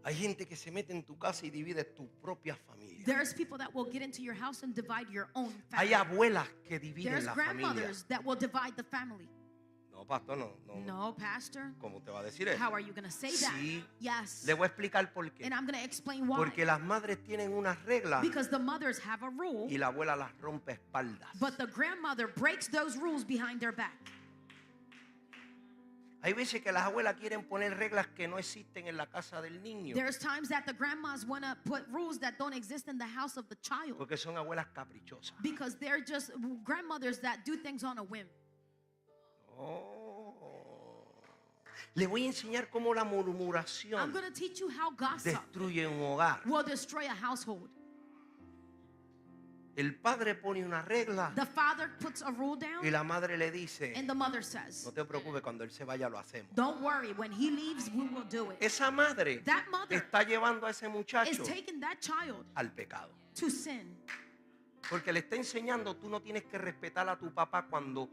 S2: Hay gente que se mete en tu casa y divide tu propia familia.
S1: There's people that will get into your house and divide your own
S2: Hay
S1: family.
S2: abuelas que dividen
S1: There's
S2: la familia.
S1: grandmothers that will divide the family.
S2: No, pastor, no.
S1: No, pastor.
S2: ¿Cómo te va a decir eso?
S1: How are you going to say that?
S2: Sí.
S1: Yes.
S2: Le voy a explicar por qué.
S1: And I'm going to explain why.
S2: Porque las madres tienen unas reglas
S1: Because the mothers have a rule,
S2: y la abuela las rompe a espaldas.
S1: but the grandmother breaks those rules behind their back.
S2: Hay veces que las abuelas quieren poner reglas que no existen en la casa del niño.
S1: There's times that the grandmas want to put rules that don't exist in the house of the child.
S2: Porque son abuelas caprichosas.
S1: Because they're just grandmothers that do things on a whim.
S2: Oh. Le voy a enseñar cómo la
S1: I'm
S2: murmuración
S1: going to teach you how gossip
S2: destruye un hogar.
S1: will destroy a household.
S2: El padre pone una regla
S1: The father puts a rule
S2: y
S1: down,
S2: la madre le dice,
S1: and the mother says,
S2: no te preocupes, cuando él se vaya lo hacemos.
S1: don't worry, when he leaves, we will do it.
S2: Esa madre
S1: That mother
S2: está llevando a ese
S1: is
S2: muchacho
S1: taking that child
S2: al pecado.
S1: to sin.
S2: Porque le está enseñando, tú no tienes que respetar a tu papá cuando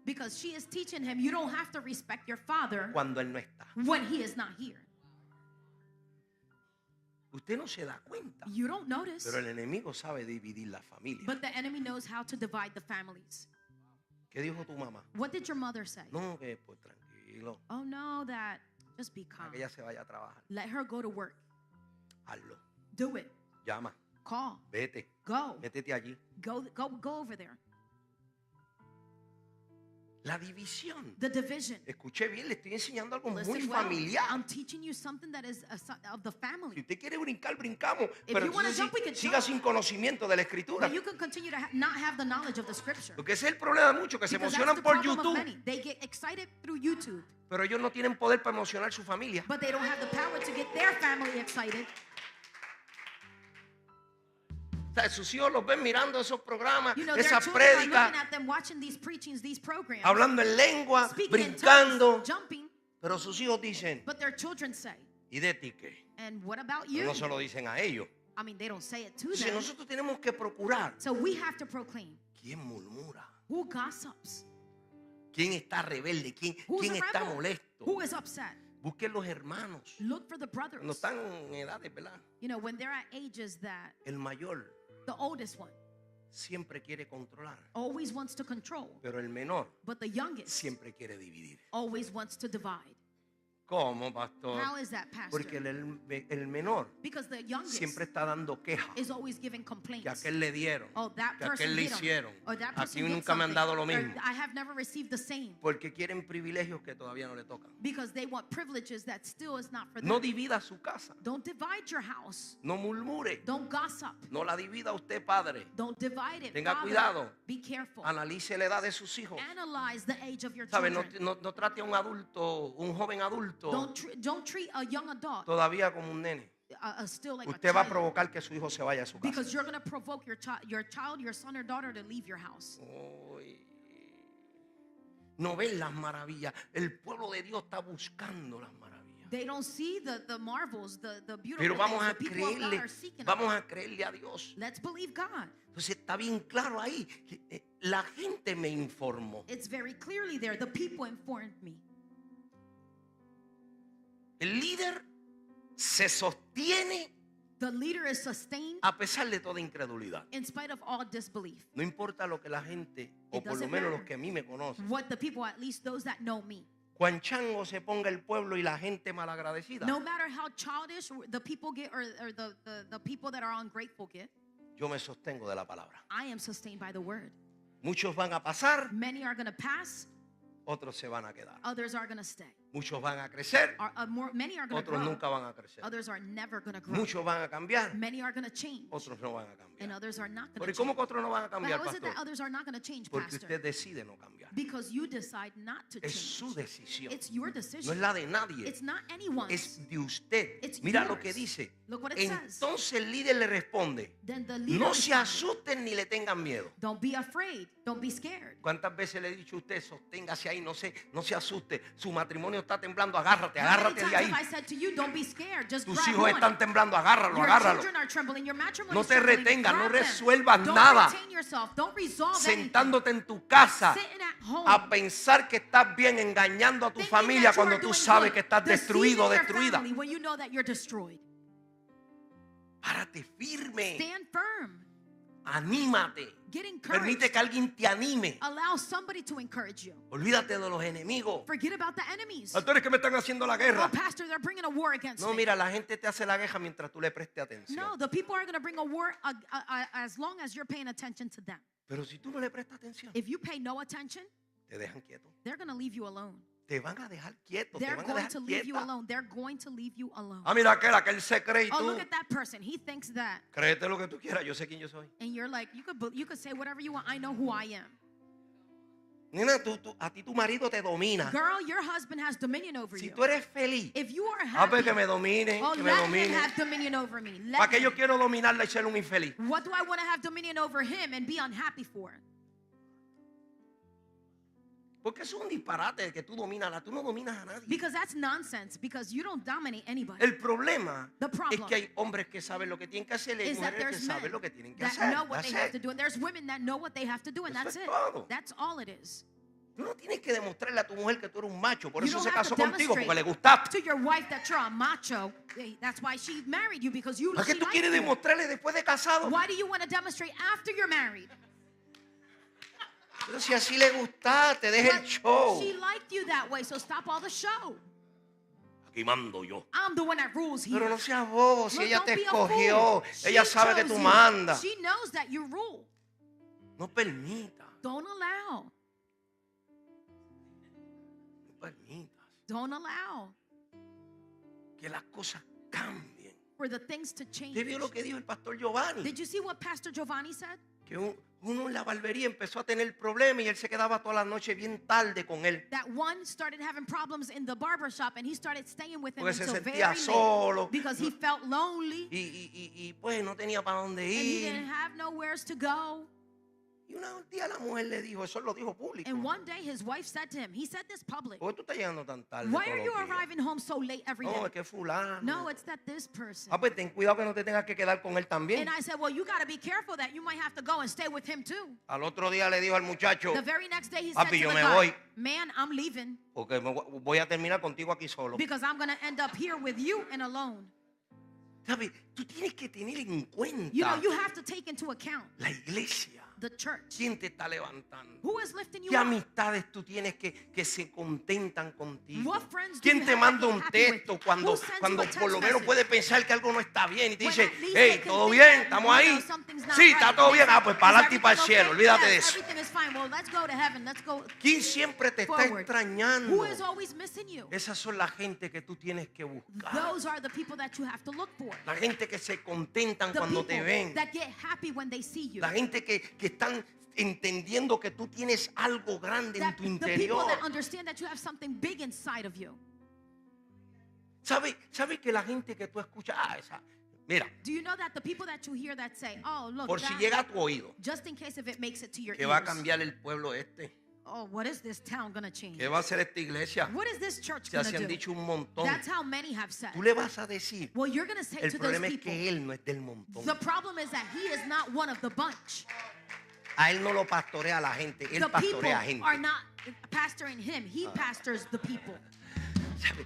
S1: Because she is teaching him, you don't have to respect your father
S2: él no está.
S1: when he is not here.
S2: Usted no se da cuenta.
S1: You don't notice,
S2: Pero el enemigo sabe dividir la familia.
S1: but the enemy knows how to divide the families.
S2: ¿Qué dijo tu mamá?
S1: What did your mother say?
S2: No, que pues tranquilo.
S1: Oh no, that just be
S2: Para
S1: calm.
S2: que ella se vaya a trabajar.
S1: Let her go to work.
S2: Hazlo.
S1: Do it.
S2: Llama.
S1: Call.
S2: Vete.
S1: Go.
S2: Métete allí.
S1: Go over there.
S2: La división.
S1: The division.
S2: Escuché bien, le estoy enseñando algo muy
S1: Listen well,
S2: familiar.
S1: I'm teaching you something that is of the
S2: Si
S1: family.
S2: usted quiere brincar, brincamos.
S1: If
S2: Pero
S1: you wanna
S2: entonces
S1: jump, we can
S2: siga
S1: jump.
S2: sin conocimiento de la Escritura.
S1: But you can continue to not have the knowledge of the scripture.
S2: Porque ese es el problema de muchos que se
S1: Because
S2: emocionan
S1: that's the
S2: por
S1: problem of
S2: YouTube.
S1: many. They get excited through YouTube,
S2: Pero ellos no tienen poder para emocionar su familia.
S1: but they don't have the power to get their family excited.
S2: O sea, sus hijos los ven mirando esos programas,
S1: You know, their
S2: esas
S1: children are
S2: prédicas,
S1: looking at them, watching these preachings, these programs,
S2: hablando en lengua,
S1: speaking in
S2: brincando.
S1: tongues, jumping,
S2: Pero sus hijos dicen,
S1: but their children say,
S2: ¿y de ti qué?
S1: and what about
S2: Pero
S1: you?
S2: no se lo dicen a ellos.
S1: I mean, they don't say it to
S2: Si
S1: them.
S2: nosotros tenemos que procurar,
S1: So we have to proclaim.
S2: ¿quién murmura?
S1: Who gossips?
S2: ¿Quién está rebelde?
S1: Who's
S2: ¿Quién
S1: a
S2: está
S1: rebel?
S2: molesto?
S1: Who is upset?
S2: Busquen los hermanos.
S1: Look for the brothers.
S2: No están en edades, ¿verdad?
S1: You know, when they're at ages that
S2: El mayor
S1: the oldest one
S2: siempre quiere controlar,
S1: always wants to control,
S2: pero el menor
S1: but the youngest
S2: siempre quiere dividir.
S1: always wants to divide.
S2: ¿Cómo, pastor?
S1: How is that, pastor?
S2: Porque el menor
S1: Because the youngest
S2: siempre está dando quejas.
S1: is always giving
S2: Que
S1: complaints.
S2: a aquel le dieron,
S1: Oh, that
S2: que a
S1: person
S2: aquel le
S1: hit 'em.
S2: hicieron.
S1: Or that
S2: Aquí
S1: person did
S2: nunca me han
S1: something.
S2: dado lo
S1: Or
S2: mismo.
S1: I have never received the same.
S2: Porque quieren privilegios que todavía no le tocan.
S1: Because they want privileges that still is not for them.
S2: No divida su casa.
S1: Don't divide your house.
S2: No murmure.
S1: Don't gossip.
S2: No la divida usted, padre.
S1: Don't divide it.
S2: Tenga
S1: Father,
S2: cuidado.
S1: be careful.
S2: Analice la edad de sus hijos.
S1: Analyze the age of your
S2: ¿Sabe?
S1: children.
S2: No trate a un adulto, un joven adulto,
S1: Don't treat a young adult
S2: todavía como un nene.
S1: still like
S2: Usted
S1: a
S2: va a
S1: child.
S2: provocar que su hijo se vaya a su casa.
S1: Because you're going to provoke your child, your son or daughter to leave your house.
S2: No ven las maravillas. El pueblo de Dios está buscando las maravillas.
S1: They don't see the marvels, the beautiful
S2: Pero vamos
S1: things.
S2: a
S1: The people of God
S2: creerle,
S1: are seeking
S2: vamos
S1: them.
S2: a creerle a Dios.
S1: Let's believe God.
S2: Entonces está bien claro ahí. La gente me informó.
S1: It's very clearly there. The people informed me.
S2: El líder se sostiene
S1: The leader is sustained
S2: a pesar de toda incredulidad.
S1: in spite of all disbelief.
S2: No importa lo que la gente, o
S1: It
S2: por lo
S1: doesn't
S2: menos los
S1: matter.
S2: que a mí me conocen.
S1: What the people, at least those that know me.
S2: Cuán chango se ponga el pueblo y la gente malagradecida.
S1: No matter how childish the people get or the people that are ungrateful get,
S2: Yo me sostengo de la palabra.
S1: I am sustained by the word.
S2: Muchos van a pasar,
S1: Many are going to pass,
S2: otros se van a quedar.
S1: others are going to stay.
S2: Muchos van a crecer,
S1: Many are going to
S2: otros
S1: grow,
S2: nunca van a crecer.
S1: others are never going to grow.
S2: Muchos van a cambiar,
S1: Many are going to change,
S2: otros no van a
S1: and
S2: cambiar.
S1: others are not
S2: ¿Pero
S1: going
S2: y
S1: to
S2: cómo
S1: change.
S2: que otros no van a
S1: But
S2: cambiar,
S1: how is it that
S2: pastor?
S1: others are not going to change,
S2: Porque
S1: Pastor?
S2: usted decide no cambiar.
S1: Because you decide not to
S2: Es su
S1: change.
S2: decisión.
S1: It's your
S2: No es
S1: decision.
S2: la de nadie.
S1: It's not anyone's.
S2: Es de usted.
S1: It's
S2: Mira
S1: yours.
S2: lo que dice.
S1: Look what it says.
S2: Entonces el líder le responde:
S1: Then the leader
S2: no se
S1: responded,
S2: asusten ni le tengan miedo.
S1: don't be afraid. Don't be scared.
S2: ¿Cuántas veces le he dicho a usted, sosténgase ahí, no se asuste? Su matrimonio está temblando, agárrate
S1: How many
S2: de
S1: times
S2: ahí.
S1: have I said to you, don't be scared, just
S2: Tus
S1: grab
S2: hijos
S1: one.
S2: están temblando, agárralo,
S1: Your
S2: agárralo.
S1: children are trembling, your matrimony
S2: No
S1: is
S2: te
S1: trembling,
S2: retengas, no
S1: grab them.
S2: resuelvas
S1: Don't
S2: nada.
S1: retain yourself, don't resolve anything.
S2: Sentándote en tu casa
S1: Sitting at home,
S2: a pensar que estás bien, engañando a tu
S1: thinking
S2: familia
S1: that you
S2: cuando
S1: are
S2: tú
S1: doing
S2: sabes
S1: good,
S2: que estás destruido o
S1: deceiving your
S2: destruida.
S1: family when you know that you're destroyed.
S2: Párate firme,
S1: Stand firm.
S2: anímate.
S1: Get encouraged.
S2: Permite que alguien te anime.
S1: Allow somebody to encourage you.
S2: Olvídate de los enemigos.
S1: Forget about the enemies.
S2: Pastores, que me están haciendo la
S1: Oh,
S2: guerra.
S1: pastor, they're bringing a war against
S2: No,
S1: me.
S2: mira, la gente te hace la guerra mientras tú le prestes atención.
S1: No, the people are going to bring a war as long as you're paying attention to them.
S2: Pero si tú no le prestas atención,
S1: If you pay no attention,
S2: te dejan quieto.
S1: they're going to leave you alone.
S2: Te van a dejar quieto. Te
S1: They're
S2: van a
S1: going
S2: dejar
S1: to leave you
S2: quieta.
S1: alone. They're going to leave you alone.
S2: Ah, mira aquel se cree y
S1: Oh,
S2: tú.
S1: look at that person. He thinks that.
S2: Créete lo que tú quieras. Yo sé quién yo soy.
S1: And you're like, you could say whatever you want. I know who I am.
S2: Nena, a ti tu marido te domina.
S1: Girl, your husband has dominion over
S2: Si
S1: you.
S2: tú eres feliz,
S1: If you are
S2: a ver
S1: happy,
S2: que me domine,
S1: oh,
S2: que me
S1: let him
S2: domine.
S1: have dominion over me. Let
S2: ¿Para qué yo
S1: him.
S2: quiero dominarla y ser un infeliz?
S1: What do I want to have dominion over him and be unhappy for?
S2: Porque eso es un disparate que tú dominas. Tú no dominas a nadie.
S1: Because that's nonsense. Because you don't dominate anybody.
S2: El problema
S1: The
S2: es
S1: problem
S2: que hay hombres que saben lo que tienen que hacer y hay
S1: is that
S2: mujeres que
S1: there's men
S2: saben lo que tienen que
S1: that
S2: hacer.
S1: know what
S2: That's
S1: they have
S2: it.
S1: to do, and there's women that know what they have to do, and
S2: Eso
S1: that's
S2: es
S1: it.
S2: todo.
S1: That's all it is.
S2: Tú no tienes que demostrarle a tu mujer que tú eres un macho. Por
S1: You
S2: eso
S1: don't
S2: se
S1: have
S2: casó
S1: to
S2: contigo, porque le
S1: demonstrate
S2: gustaste.
S1: to your wife that you're a macho. That's why she married you, because you.
S2: ¿Para qué
S1: she
S2: tú
S1: likes
S2: quieres
S1: you.
S2: demostrarle después de casado?
S1: Why do you want to demonstrate after you're married?
S2: Pero si así le gustaste, deja el
S1: But
S2: show.
S1: she liked you that way, so stop all the show.
S2: Aquí mando yo.
S1: I'm the one that rules here.
S2: Pero no seas bobo, si
S1: Look,
S2: ella
S1: don't
S2: te
S1: be a
S2: escogió,
S1: fool. She
S2: ella sabe que
S1: chose
S2: tú
S1: you.
S2: mandas.
S1: She knows that you rule.
S2: No permita,
S1: Don't allow.
S2: no permitas
S1: Don't allow
S2: que las cosas cambien.
S1: for the things to change.
S2: ¿Usted vio lo que dijo el pastor Giovanni?
S1: Did you see what Pastor Giovanni said?
S2: Que uno en la barbería empezó a tener problemas y él se quedaba toda la noche bien tarde con él.
S1: That one started having problems in the barbershop and he started staying with him
S2: Porque se
S1: until very
S2: sentía
S1: late
S2: solo.
S1: because he felt lonely
S2: Y pues no tenía para dónde
S1: and he didn't
S2: ir.
S1: have nowheres to go.
S2: Y un día la mujer le dijo, eso lo dijo público.
S1: And one day his wife said to him, he said this public,
S2: ¿Por qué tú estás llegando tan tarde?
S1: why
S2: todos
S1: are you
S2: los días?
S1: arriving home so late every
S2: No,
S1: day?
S2: es que fulano.
S1: No, it's that this person.
S2: Ah, pues ten cuidado que no te tengas que quedar con él también.
S1: And I said, well, you got to be careful that you might have to go and stay with him too.
S2: Al otro día le dijo al muchacho,
S1: The very next day he said
S2: papi,
S1: to
S2: yo
S1: the
S2: me
S1: guy,
S2: voy
S1: man, I'm leaving
S2: porque voy a terminar contigo aquí solo.
S1: because I'm going to end up here with you and alone.
S2: ¿Sabes? Tú tienes que tener en cuenta
S1: You know, you have to take into account
S2: la iglesia.
S1: the church?
S2: ¿Quién te está levantando?
S1: Who is lifting you
S2: ¿Qué
S1: up?
S2: amistades tú tienes que se contentan contigo?
S1: What friends do
S2: ¿Quién
S1: you
S2: te
S1: have
S2: manda
S1: that
S2: un
S1: get happy with
S2: texto
S1: you?
S2: cuando
S1: Who sends you a text
S2: por lo menos
S1: message?
S2: puede pensar que algo no está bien y te
S1: When
S2: dice,
S1: at least
S2: hey,
S1: they can
S2: todo
S1: think
S2: bien,
S1: that,
S2: estamos
S1: you
S2: ahí?
S1: know, something's not
S2: Sí,
S1: right.
S2: está todo
S1: And
S2: bien,
S1: they say,
S2: pues para
S1: "Is
S2: adelante y para el
S1: everything
S2: cielo,
S1: okay?
S2: olvídate de
S1: Yes,
S2: eso.
S1: everything is fine. Well, let's go to heaven. Let's go
S2: ¿Quién siempre te está
S1: forward.
S2: extrañando?
S1: Who is always missing you?
S2: Esas son la gente que tú tienes que buscar.
S1: Those are the people that you have to look for.
S2: La gente que se contentan
S1: The
S2: cuando
S1: people
S2: te ven.
S1: that get happy when they see you.
S2: La gente que están entendiendo que tú tienes algo grande en tu
S1: The people
S2: interior.
S1: that understand that you have something big inside of you.
S2: ¿Sabe que la gente que tú escuchas, mira,
S1: Do you know that the people that you hear that say, oh, look,
S2: por si
S1: that,
S2: llega a tu oído,
S1: just in case if it makes it to your
S2: que va a
S1: ears.
S2: cambiar el pueblo este?
S1: Oh, what is this town going to change?
S2: ¿Qué va a hacer esta iglesia?
S1: What is this church
S2: Ya
S1: going
S2: se
S1: to
S2: han
S1: do?
S2: dicho un montón.
S1: That's how many have said.
S2: Tú le vas a decir,
S1: Well, you're going to say
S2: el
S1: to those
S2: problema es
S1: people,
S2: que él no es del montón.
S1: the problem is that he is not one of the bunch.
S2: A él no lo pastorea la gente, él
S1: The people
S2: pastorea a gente.
S1: are not pastoring him. He pastors the people.
S2: ¿Sabe?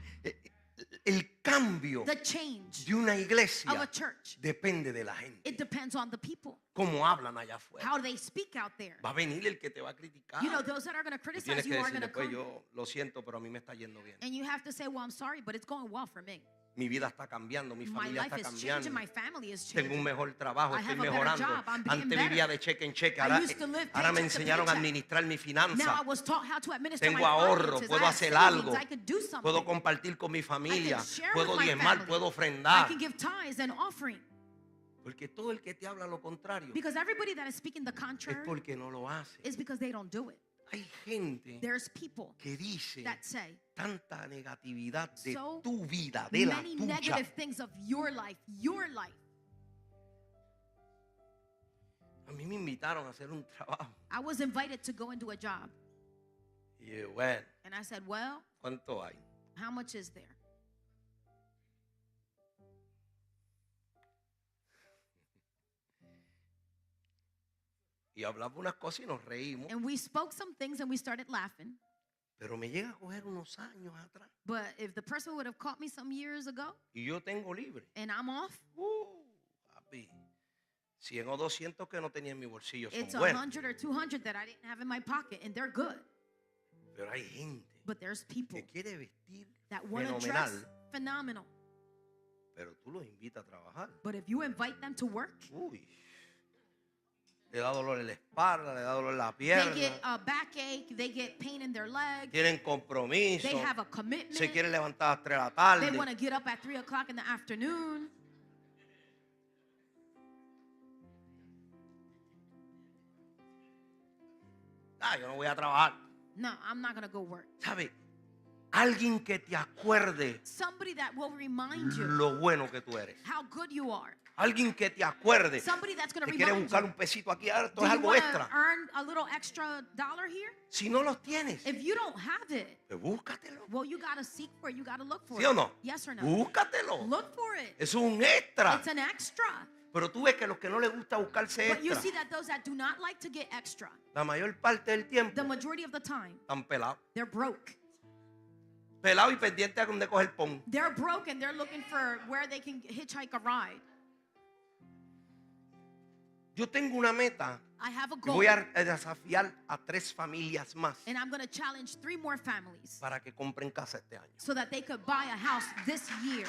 S2: El cambio
S1: The change
S2: de una
S1: of a
S2: iglesia
S1: church,
S2: depende de la gente.
S1: it depends on the people.
S2: Cómo hablan allá afuera.
S1: How they speak out there.
S2: Va a venir el que te va a criticar.
S1: You know, those that are going to
S2: Tú
S1: criticize
S2: tienes que
S1: you are going
S2: decirle,
S1: to
S2: pues
S1: come.
S2: yo lo siento, pero a mí me está yendo bien.
S1: And you have to say, well, I'm sorry, but it's going well for me.
S2: Mi vida está cambiando, mi
S1: My
S2: familia
S1: life
S2: está
S1: is
S2: cambiando.
S1: changing. My family is
S2: Tengo un
S1: changing.
S2: mejor trabajo,
S1: I
S2: estoy
S1: have a better
S2: mejorando.
S1: job, I'm being
S2: Antes
S1: better.
S2: vivía de cheque en cheque,
S1: I
S2: ahora
S1: used to live
S2: me
S1: paycheck to
S2: enseñaron a
S1: paycheck.
S2: administrar mi
S1: Now I
S2: finanza.
S1: was taught how to administer
S2: Tengo
S1: my
S2: ahorro,
S1: finances.
S2: puedo
S1: I have
S2: hacer
S1: savings.
S2: algo,
S1: I could do something.
S2: puedo compartir con mi familia,
S1: share
S2: puedo
S1: with my
S2: diezmar,
S1: family.
S2: puedo
S1: I
S2: ofrendar.
S1: can give tithes and offering.
S2: Porque todo el que te habla lo contrario
S1: Because everybody that is speaking the
S2: es
S1: contrary
S2: porque no lo hace.
S1: is because they don't do it.
S2: Hay gente
S1: There's people
S2: que dice
S1: that say
S2: tanta negatividad de
S1: so
S2: tu vida, de la
S1: many
S2: tuya.
S1: negative things of your life, your life.
S2: A mí me invitaron a hacer un trabajo.
S1: I was invited to go into a job.
S2: Y yo, bueno,
S1: And I said, well,
S2: ¿cuánto hay?
S1: how much is there?
S2: Y hablaba unas cosas y nos reímos.
S1: And we spoke some things and we started laughing.
S2: Pero me llega a coger unos años atrás.
S1: But if the person would have caught me some years ago
S2: Y yo tengo libre.
S1: and I'm off,
S2: Papi, 100 o 200 que no tenía en mi bolsillo son
S1: it's
S2: buenos.
S1: 100 or 200 that I didn't have in my pocket, and they're good.
S2: Pero hay gente
S1: But there's people
S2: que quiere vestir
S1: that want to
S2: fenomenal,
S1: dress phenomenal.
S2: pero tú los invitas a trabajar.
S1: But if you invite them to work,
S2: Uy, le da dolor en la espalda, le da dolor en la
S1: they
S2: pierna.
S1: get a backache, they get pain in their leg,
S2: Tienen compromiso.
S1: they have a commitment,
S2: Se quieren levantar a las 3 de la tarde.
S1: they want to get up at 3 o'clock in the afternoon.
S2: Yo no voy a trabajar.
S1: No, I'm not going to go work.
S2: ¿Sabe? Alguien que te acuerde
S1: Somebody that will remind you
S2: lo bueno que tú eres.
S1: how good you are.
S2: Alguien que te acuerde.
S1: Somebody that's going to
S2: Te quiere
S1: remind
S2: buscar
S1: you.
S2: un pesito aquí, ahora esto
S1: Do
S2: es
S1: you
S2: algo
S1: want to
S2: extra.
S1: earn a little extra dollar here?
S2: Si no los tienes,
S1: If you don't have it,
S2: pues búscatelo.
S1: well, you got to seek for it. You got to look for
S2: ¿Sí
S1: it.
S2: o no?
S1: Yes or no?
S2: Búscatelo.
S1: Look for it.
S2: Eso es un extra.
S1: It's an extra.
S2: Pero tú ves que los que no les gusta buscarse
S1: But you
S2: extra,
S1: see that those that do not like to get extra,
S2: la mayor parte del tiempo
S1: the majority of the time,
S2: están pelados.
S1: they're broke.
S2: Pelados y pendientes a donde coger pon.
S1: They're broke and they're looking for where they can hitchhike a ride.
S2: Yo tengo una meta
S1: I have a
S2: y
S1: goal,
S2: voy a desafiar a 3 familias más
S1: and I'm going to challenge 3 more families
S2: para que compren casa este año.
S1: so that they could buy a house this year.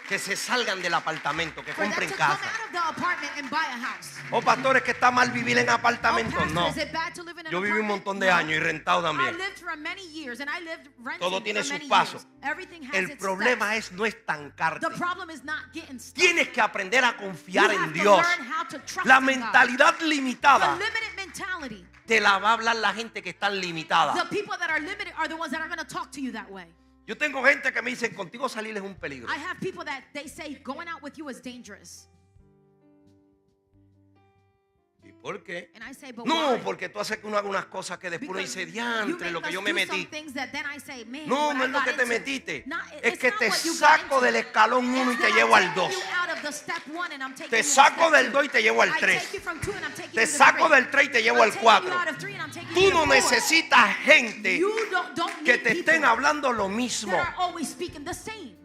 S2: Que se salgan del apartamento, que
S1: For them
S2: compren
S1: to come
S2: casa.
S1: out of the apartment and buy a house.
S2: Oh, pastores, que está mal vivir en
S1: Oh,
S2: apartamentos.
S1: pastor,
S2: No.
S1: is it bad to live in an
S2: Yo viví un
S1: apartment?
S2: montón de
S1: No.
S2: años y rentado
S1: I
S2: también.
S1: lived for many years and I lived renting
S2: Todo tiene
S1: for
S2: sus
S1: many
S2: pasos.
S1: years. Everything has
S2: El
S1: its
S2: problema
S1: steps.
S2: es no estancarte.
S1: The problem is not getting stuck.
S2: Tienes que aprender a
S1: You
S2: confiar en
S1: have to
S2: Dios.
S1: learn how to trust
S2: La
S1: in God.
S2: mentalidad
S1: The
S2: limitada
S1: limited mentality.
S2: te la va a hablar la gente que está limitada.
S1: The people that are limited are the ones that are going to talk to you that way.
S2: Yo tengo gente que me dice, contigo salir es un peligro.
S1: I have people that they say going out with you is dangerous.
S2: ¿Y por qué?
S1: And I say, but
S2: No,
S1: why?
S2: porque tú haces que uno haga unas cosas que después uno
S1: Because
S2: dice,
S1: you
S2: diantre,
S1: make
S2: lo que
S1: us
S2: yo me
S1: do some
S2: metí.
S1: things that then I say, man,
S2: No,
S1: what
S2: no
S1: I
S2: es lo
S1: got
S2: que te
S1: into.
S2: metiste.
S1: Es
S2: Es que
S1: not
S2: te
S1: what you got
S2: saco
S1: into.
S2: del escalón 1 y
S1: It's
S2: te
S1: that
S2: llevo
S1: I'm
S2: al 2.
S1: taking you out of the step 1 and I'm taking
S2: Te
S1: you to
S2: saco
S1: step
S2: del
S1: 2.
S2: 2 y te llevo al
S1: I
S2: 3.
S1: take you from 2 and I'm taking
S2: Te
S1: you to the
S2: saco
S1: 3.
S2: del 3 y te llevo
S1: I'm
S2: al
S1: taking
S2: 4.
S1: you out of 3 and I'm taking
S2: Tú
S1: you to
S2: no
S1: 4.
S2: necesitas gente
S1: You don't
S2: que
S1: need
S2: te
S1: people
S2: estén hablando lo mismo.
S1: that are always speaking the same.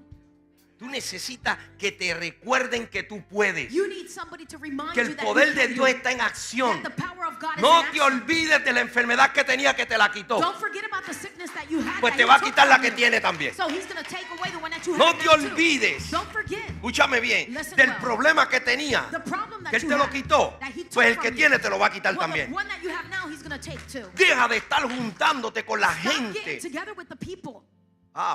S2: Tú necesitas que te recuerden que tú puedes.
S1: You need somebody to remind
S2: Que
S1: you
S2: el
S1: that
S2: poder
S1: you
S2: de
S1: can
S2: Dios
S1: do it.
S2: está en acción.
S1: That the power of God is
S2: No
S1: in
S2: te
S1: action.
S2: olvides de la enfermedad que tenía que te la quitó.
S1: Don't forget about the sickness that you had.
S2: Pues
S1: that
S2: te
S1: he
S2: va a
S1: took
S2: quitar la
S1: from
S2: que
S1: you.
S2: tiene también.
S1: So he's going to take away the one that you
S2: No
S1: have
S2: te
S1: now too.
S2: olvides.
S1: Don't forget
S2: Escúchame bien.
S1: Listen
S2: Del
S1: well.
S2: problema que tenía,
S1: the problem that
S2: que él
S1: you
S2: te lo
S1: had,
S2: quitó.
S1: that he took
S2: Pues el
S1: from
S2: que
S1: you.
S2: tiene te lo va a quitar
S1: Well,
S2: también.
S1: the one that you have now, he's going to take too.
S2: Deja de estar juntándote con la
S1: Stop getting
S2: gente.
S1: together with the people.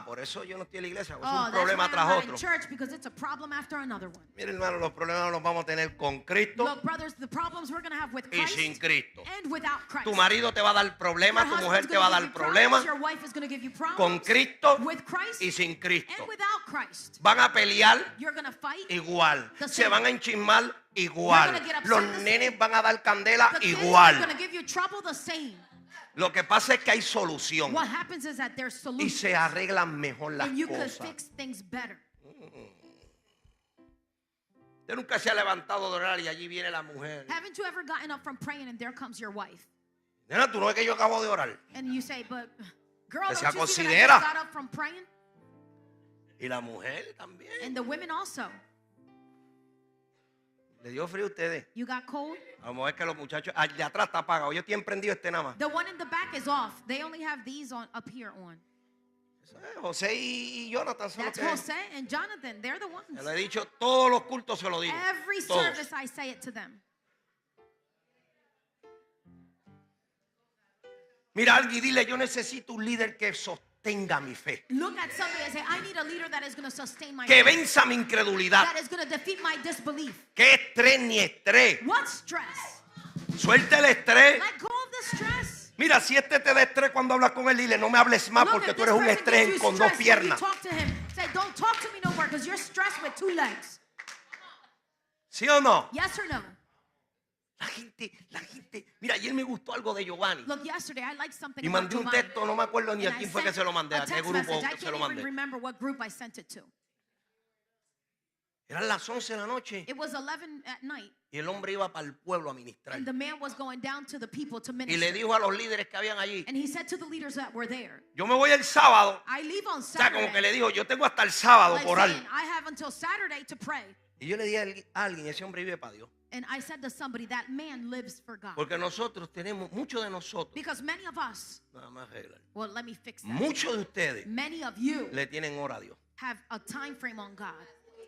S2: Por eso yo no estoy en la iglesia. Es
S1: Oh,
S2: un
S1: that's
S2: problema
S1: why I'm
S2: tras
S1: not in
S2: otro.
S1: church, because it's a problem after another one.
S2: Mira, hermano, los problemas los vamos a tener con Cristo
S1: Look, brothers, the problems we're going to have with
S2: y
S1: Christ
S2: sin Cristo.
S1: and without Christ.
S2: Tu marido te va a dar
S1: Your
S2: problemas, tu mujer
S1: husband's
S2: te va a
S1: gonna
S2: dar
S1: give you
S2: problemas
S1: Your wife is going to give you problems
S2: con Cristo
S1: with Christ
S2: y sin Cristo.
S1: and without Christ.
S2: Van a pelear
S1: You're going to fight.
S2: igual.
S1: The
S2: Se
S1: same.
S2: van a enchismar igual.
S1: You're gonna get upset
S2: Los
S1: the same.
S2: nenes van a dar candela
S1: The kids are
S2: igual.
S1: going to give you trouble the same.
S2: Lo que pasa es que hay solución
S1: What happens is that there's
S2: y
S1: solutions
S2: se arreglan mejor las
S1: and you could
S2: cosas.
S1: fix things better.
S2: Usted nunca se ha levantado de orar y allí viene la mujer.
S1: Haven't you ever gotten up from praying and there comes your wife?
S2: Nena, tú no ves que yo acabo de orar.
S1: And you say, but girl,
S2: Que se
S1: don't you see that I
S2: considera.
S1: just got up from praying?
S2: Y la mujer también.
S1: And the women also.
S2: ¿Le dio frío a ustedes?
S1: You got cold?
S2: Vamos a ver que los muchachos. De atrás está apagado. Yo estoy prendido este nada más.
S1: The one in the back is off. They only have these on up here on.
S2: Eso es José y Jonathan son los
S1: That's
S2: que.
S1: Jose and Jonathan. They're the ones.
S2: Se lo he dicho, todos los cultos se lo digo.
S1: Every
S2: Todos.
S1: service I say it to them.
S2: Mira, alguien dile, yo necesito un líder que sostenga mi fe.
S1: Look at somebody and say, I need a leader that is going to sustain my
S2: Que
S1: faith,
S2: venza mi incredulidad.
S1: that is going to defeat my disbelief.
S2: Que estrés ni estrés.
S1: What stress?
S2: Suelta el estrés.
S1: Let go of the stress.
S2: Mira, si este te da estrés cuando hablas con él, dile, no me hables más
S1: Look,
S2: porque
S1: if
S2: tú
S1: this
S2: eres un
S1: person
S2: estrés
S1: gives you
S2: con dos
S1: stress when you
S2: piernas.
S1: talk to him, say, don't talk to me no more because you're stressed with two legs.
S2: ¿Sí o no?
S1: Yes or no?
S2: La gente, mira, ayer me gustó algo de Giovanni.
S1: Look, yesterday I liked something
S2: Y
S1: about
S2: mandé un
S1: Giovanni.
S2: texto, no me acuerdo ni
S1: And
S2: a
S1: I
S2: quién fue que
S1: sent
S2: se lo mandé,
S1: a
S2: a qué
S1: text
S2: grupo
S1: message. I
S2: se lo
S1: can't even
S2: mandé.
S1: remember what group I sent it to.
S2: Eran las 11 de la noche
S1: It was 11 at night,
S2: y el hombre iba para el pueblo a ministrar.
S1: and the man was going down to the people to
S2: Y le
S1: minister.
S2: dijo a los líderes que habían allí,
S1: And he said to the leaders that were there,
S2: yo me voy el sábado.
S1: I leave on
S2: O sea, como que
S1: Saturday.
S2: le dijo, yo tengo hasta el sábado
S1: Like
S2: por orar.
S1: saying, I have until Saturday to pray.
S2: Y yo le dije a alguien, ese hombre vive para Dios.
S1: And I said to somebody, that man lives for God.
S2: Porque nosotros tenemos, muchos de nosotros,
S1: Because many of us,
S2: nada más arreglan.
S1: well, let me fix that.
S2: Muchos de ustedes
S1: Many of you
S2: le tienen hora a Dios
S1: have a time frame on God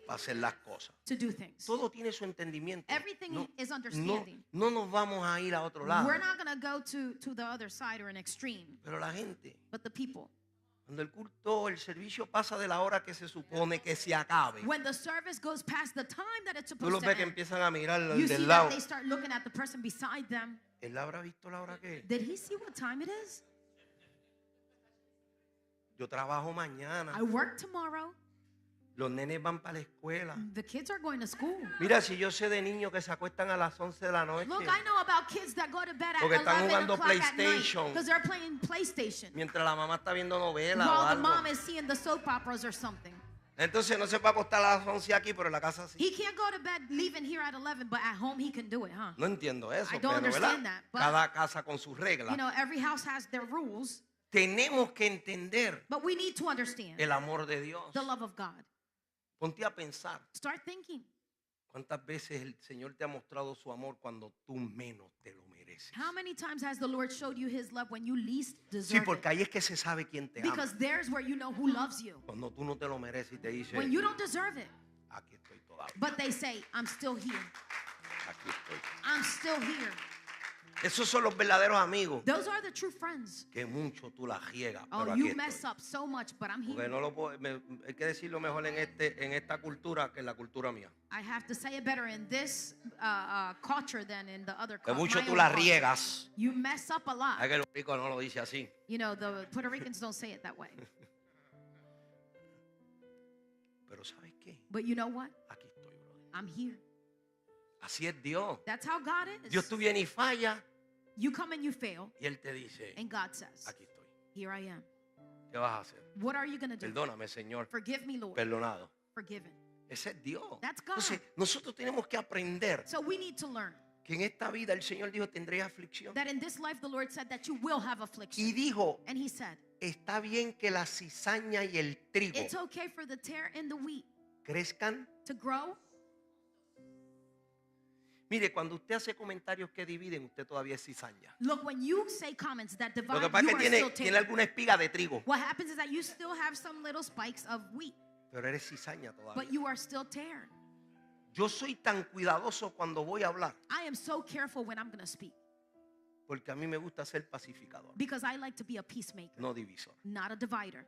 S2: para hacer las cosas.
S1: to do things.
S2: Todo tiene su entendimiento.
S1: Everything is
S2: no,
S1: understanding.
S2: no nos vamos a ir a otro lado.
S1: We're not going to go to the other side or an extreme.
S2: Pero la gente,
S1: But the people,
S2: cuando el culto, el servicio pasa de la hora que se supone que se acabe,
S1: when the service goes past the time that it's
S2: tú los
S1: supposed to
S2: ves que
S1: end,
S2: empiezan a mirar
S1: you
S2: del
S1: see
S2: lado.
S1: that they start looking at the person beside them.
S2: ¿Él habrá visto la hora que es?
S1: Did he see what time it is?
S2: Yo trabajo mañana.
S1: I work tomorrow.
S2: Los nenes van para la escuela.
S1: The kids are going to school.
S2: Mira, si yo sé de niños que se acuestan a las 11 de la noche
S1: Look, I know about kids that go to bed at
S2: Porque están
S1: 11
S2: jugando
S1: o'clock at night
S2: PlayStation.
S1: because they're playing PlayStation
S2: mientras la mamá está viendo novelas o
S1: while the
S2: algo.
S1: mom is seeing the soap operas or something.
S2: Entonces no se puede acostar a las 11 aquí, pero en la casa sí.
S1: He can't go to bed leaving here at 11, but at home he can do it, huh?
S2: No entiendo eso,
S1: I don't
S2: pero
S1: understand
S2: ¿verdad?
S1: that, but-
S2: Cada casa con sus reglas.
S1: You know, every house has their rules,
S2: Tenemos que entender
S1: but we need to understand
S2: el amor de Dios.
S1: the love of God.
S2: Ponte a pensar
S1: Start thinking.
S2: cuántas veces el Señor te ha mostrado su amor cuando tú menos te lo mereces.
S1: How many times has the Lord showed you his love when you least
S2: Sí,
S1: deserve
S2: porque
S1: it?
S2: ahí es que se sabe quién te ama.
S1: Because there's where you know who loves you.
S2: Cuando tú no te lo mereces y te dice,
S1: When you don't deserve it,
S2: aquí estoy todavía,
S1: but they say, I'm still here.
S2: aquí estoy.
S1: I'm still here.
S2: Esos son los verdaderos amigos.
S1: Those are the true friends.
S2: Que mucho tú la riegas,
S1: Oh,
S2: pero aquí
S1: you
S2: estoy.
S1: mess up so much, but I'm
S2: Porque
S1: here.
S2: no lo puedo, hay que decirlo mejor en esta cultura que en la cultura mía.
S1: I have to say it better in this culture than in the other
S2: Que
S1: culture.
S2: mucho
S1: my
S2: tú
S1: own
S2: la
S1: culture.
S2: riegas.
S1: You mess up a lot.
S2: Es que los ricos no lo dice así.
S1: You know, the Puerto Ricans don't say it that way.
S2: Pero ¿sabes qué?
S1: But you know what?
S2: Aquí estoy, brother.
S1: I'm here.
S2: Así es Dios.
S1: That's how God is.
S2: Dios tú vienes y falla
S1: You come and you fail,
S2: y Él te dice,
S1: and God says,
S2: aquí estoy.
S1: here I am.
S2: ¿Qué vas a hacer?
S1: What are you going to do?
S2: Perdóname, Señor.
S1: Forgive me, Lord.
S2: Perdonado.
S1: Forgiven.
S2: Ese es Dios.
S1: That's God.
S2: Entonces, nosotros tenemos que aprender
S1: So we need to learn
S2: que en esta vida el Señor dijo, tendréis aflicción.
S1: that in this life the Lord said that you will have
S2: Y
S1: affliction.
S2: dijo,
S1: And he said,
S2: está bien que la cizaña y el trigo
S1: it's okay for the tear and the wheat
S2: crezcan,
S1: to grow,
S3: Mire, cuando usted hace comentarios que dividen, usted todavía es cizaña.
S1: Look, when you say comments that divide,
S3: Lo que pasa
S1: you
S3: es
S1: are
S3: que
S1: still
S3: tiene
S1: taken.
S3: alguna espiga de trigo,
S1: What happens is that you still have some little spikes of wheat,
S3: pero eres cizaña todavía.
S1: but you are still teared.
S3: Yo soy tan cuidadoso cuando voy a hablar,
S1: I am so careful when I'm going to speak
S3: porque a mí me gusta ser pacificador,
S1: because I like to be a peacemaker,
S3: no divisor.
S1: not a divider.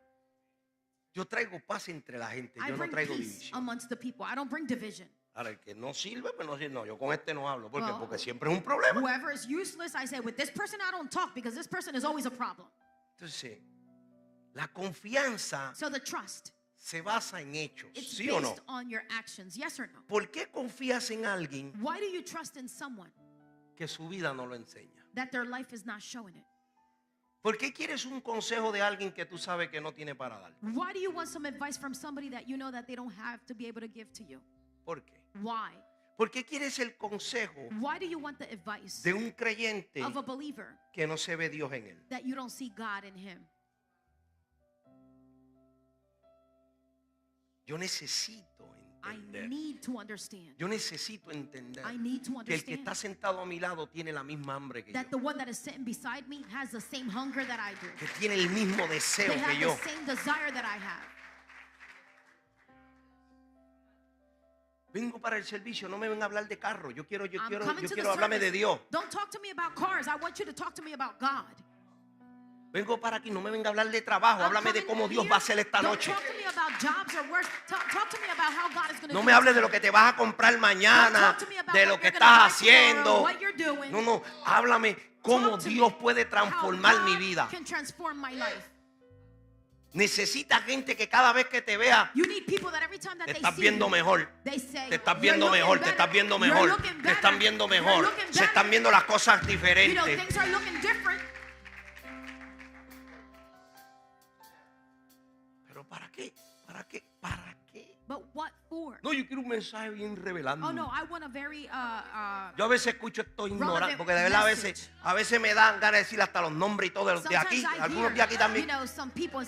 S3: Yo traigo paz entre la gente,
S1: I
S3: yo no
S1: bring
S3: traigo
S1: peace
S3: división.
S1: amongst the people. I don't bring division.
S3: Ahora, el que no sirve, pues no sirve. No, yo con este no hablo. ¿Por qué?
S1: Well,
S3: Porque siempre es un problema.
S1: Whoever is useless, I say, with this person I don't talk because this person is always a problem.
S3: Entonces, la confianza
S1: So the trust,
S3: se basa en hechos,
S1: it's
S3: ¿sí o no?
S1: based on your actions, yes or no?
S3: ¿Por qué confías en alguien
S1: Why do you trust in someone
S3: que su vida no lo enseña?
S1: that their life is not showing it?
S3: ¿Por qué quieres un consejo de alguien que tú sabes que no tiene para dar?
S1: Why do you want some advice from somebody that you know that they don't have to be able to give to you?
S3: ¿Por qué?
S1: Why?
S3: ¿Por qué quieres el consejo
S1: Why do you want the advice
S3: de un creyente
S1: of a believer
S3: que no se ve Dios en él?
S1: that you don't see God in him?
S3: Yo necesito
S1: I
S3: entender.
S1: need to understand.
S3: Yo necesito entender
S1: I need to
S3: que el que
S1: understand
S3: está sentado a mi lado tiene la misma hambre que yo.
S1: that the one that is sitting beside me has the same hunger that I do.
S3: Que tiene el mismo deseo
S1: They
S3: que
S1: have
S3: yo.
S1: the same desire that I have.
S3: Vengo para el servicio, no me ven a hablar de carro. Yo quiero
S1: I'm coming to the
S3: hablarme de
S1: service.
S3: Dios.
S1: Don't talk to me about cars. I want you to talk to me about God.
S3: Vengo para aquí, no me venga a hablar de trabajo.
S1: I'm
S3: Háblame de
S1: coming
S3: cómo Dios
S1: here.
S3: va a hacer esta
S1: Don't
S3: noche.
S1: talk to me about jobs or work. Talk to me about how God is going to
S3: No
S1: do
S3: me
S1: it
S3: hable de
S1: tonight.
S3: lo que te vas a comprar
S1: Don't
S3: mañana,
S1: talk to me about
S3: de
S1: what
S3: lo que
S1: you're gonna
S3: estás
S1: buy tomorrow,
S3: haciendo.
S1: what you're doing.
S3: No, háblame cómo
S1: Talk to me
S3: Dios puede transformar
S1: how
S3: mi
S1: God
S3: vida.
S1: can transform my life.
S3: Necesita gente que cada vez que te vea,
S1: You need people that every time that
S3: te
S1: they
S3: estás
S1: see
S3: viendo
S1: you,
S3: mejor.
S1: they say,
S3: Te estás
S1: "You're
S3: viendo
S1: looking
S3: mejor, te
S1: better.
S3: estás viendo
S1: You're
S3: mejor,
S1: looking
S3: te
S1: better.
S3: están viendo
S1: You're
S3: mejor.
S1: looking
S3: Se
S1: better."
S3: están viendo las cosas
S1: You know,
S3: diferentes.
S1: things are looking different.
S3: ¿Pero para qué? ¿Para qué? ¿Para qué?
S1: But what for?
S3: No, yo quiero un mensaje bien revelando.
S1: Oh no, I want a very
S3: Yo a veces escucho esto ignorante,
S1: relevant
S3: porque de verdad
S1: message.
S3: a veces me dan ganas de decir hasta los nombres y todo de los de
S1: Sometimes
S3: aquí,
S1: I
S3: algunos
S1: hear,
S3: de aquí también.
S1: you know, some people.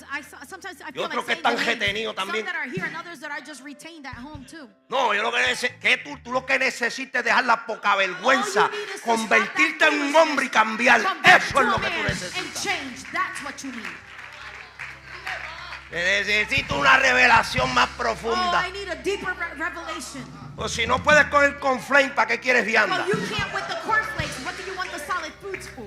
S1: Sometimes I
S3: Y
S1: feel
S3: otros
S1: like
S3: que
S1: saying the
S3: están
S1: names.
S3: retenidos también.
S1: Some that are here and others that are just retained at home too.
S3: No, yo lo que tú lo que necesitas es dejar la poca vergüenza,
S1: All you need is to
S3: convertirte
S1: stop that
S3: en un hombre y cambiar.
S1: Convert
S3: Eso
S1: to
S3: es lo
S1: a
S3: que tú
S1: man
S3: necesitas.
S1: and change. That's what you need.
S3: Necesito una revelación más
S1: Oh,
S3: profunda.
S1: I need a deeper revelation.
S3: O si no puedes coger con flame, ¿para qué quieres vianda?
S1: Well, you can't with the cornflakes. What do you want the solid foods for?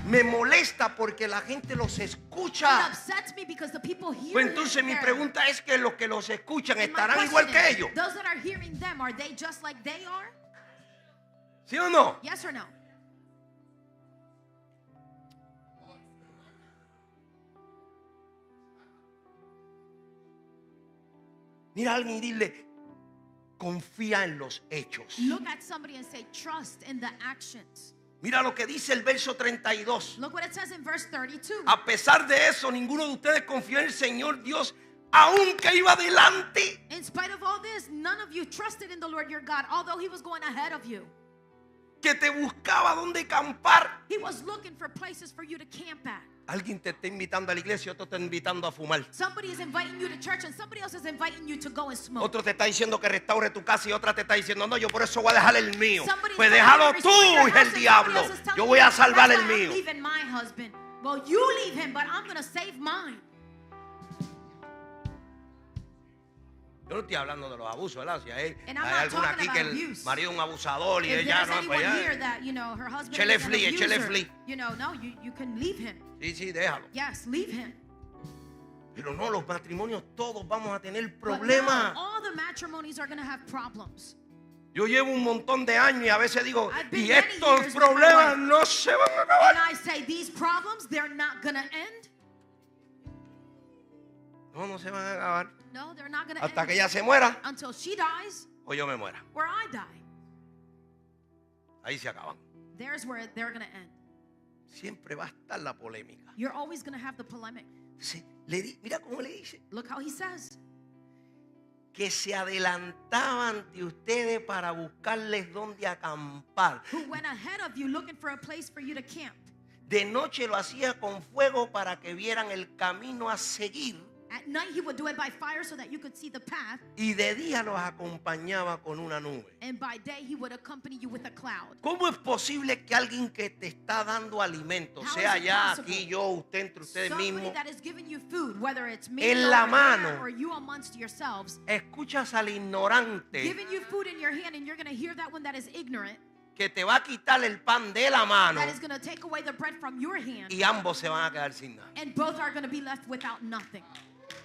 S3: Me molesta porque la gente los
S1: It
S3: escucha.
S1: upsets me because the people hear
S3: Pues entonces mi
S1: them.
S3: pregunta es que los que los escuchan
S1: And my
S3: estarán
S1: question
S3: igual que
S1: is,
S3: ellos.
S1: those that are hearing them, are they just like they are?
S3: ¿Sí o no?
S1: Yes or no?
S3: Mira a alguien y dile, confía en los hechos.
S1: Look at somebody and say, trust in the actions.
S3: Mira lo que dice el verso 32.
S1: Look what it says in verse 32.
S3: A pesar de eso, ninguno de ustedes confió en el Señor Dios, aunque iba adelante.
S1: In spite of all this, none of you trusted in the Lord your God, although he was going ahead of you.
S3: Que te buscaba donde acampar.
S1: He was looking for places for you to camp at.
S3: Alguien te está invitando a la iglesia, otro te está invitando a fumar.
S1: Somebody is inviting you to church and somebody else is inviting you to go and smoke.
S3: Otro te está diciendo que restaure tu casa y otra te está diciendo, no, yo por eso voy a dejar el mío.
S1: Somebody's
S3: Pues
S1: telling you
S3: déjalo
S1: to
S3: tú,
S1: restore your
S3: hija
S1: house
S3: el
S1: and
S3: diablo.
S1: somebody else is telling
S3: Yo
S1: you,
S3: voy a salvar
S1: "That's
S3: el
S1: why I'm
S3: mío.
S1: leaving my husband." Well, you leave him, but I'm going to save mine.
S3: Yo no estoy hablando de los abusos, ¿verdad? Si hay
S1: And I'm
S3: alguna
S1: not
S3: aquí
S1: talking
S3: que
S1: about
S3: el
S1: abuse.
S3: marido es un abusador y
S1: If
S3: ella
S1: there's
S3: no es para
S1: anyone here
S3: allá.
S1: that, you know, her husband
S3: Échele
S1: is an
S3: flea, échele
S1: abuser,
S3: flea.
S1: you know, no, you can leave him.
S3: Sí, déjalo.
S1: Yes, leave him.
S3: Pero no, los matrimonios todos vamos a tener
S1: But
S3: problemas.
S1: no, all the matrimonies are going to have problems.
S3: Yo llevo un montón de años y a veces digo,
S1: I've been
S3: y
S1: many
S3: estos
S1: years with my
S3: problemas
S1: wife.
S3: no se van a
S1: And
S3: acabar.
S1: I say, these problems, they're not going to end.
S3: No se van a acabar.
S1: No, they're not going to
S3: Hasta
S1: end.
S3: que ella se muera
S1: Until she dies
S3: o yo me muera.
S1: or I die.
S3: Ahí se acaban.
S1: There's where they're going to end.
S3: Siempre va a estar la polémica.
S1: You're always going to have the polemic.
S3: Sí, mira cómo le dice.
S1: Look how he says.
S3: Que se adelantaba ante ustedes para buscarles donde acampar.
S1: Who went ahead of you looking for a place for you to camp.
S3: De noche lo hacía con fuego para que vieran el camino a seguir.
S1: At night he would do it by fire so that you could see the path.
S3: Y de día los acompañaba con una nube.
S1: And by day he would accompany you with a cloud.
S3: ¿Cómo es posible que alguien que te está dando alimento,
S1: How
S3: sea
S1: is it
S3: allá,
S1: possible?
S3: aquí, yo, usted, entre ustedes
S1: Somebody
S3: mismos,
S1: that is giving you food, whether it's me
S3: en la
S1: over
S3: mano,
S1: there or you amongst yourselves,
S3: escuchas al ignorante
S1: giving you food in your hand, and you're going to hear that one that is ignorant,
S3: que te va a quitar el pan de la mano
S1: that is going to take away the bread from your hand,
S3: y ambos se van a quedar sin nada?
S1: and both are going to be left without nothing.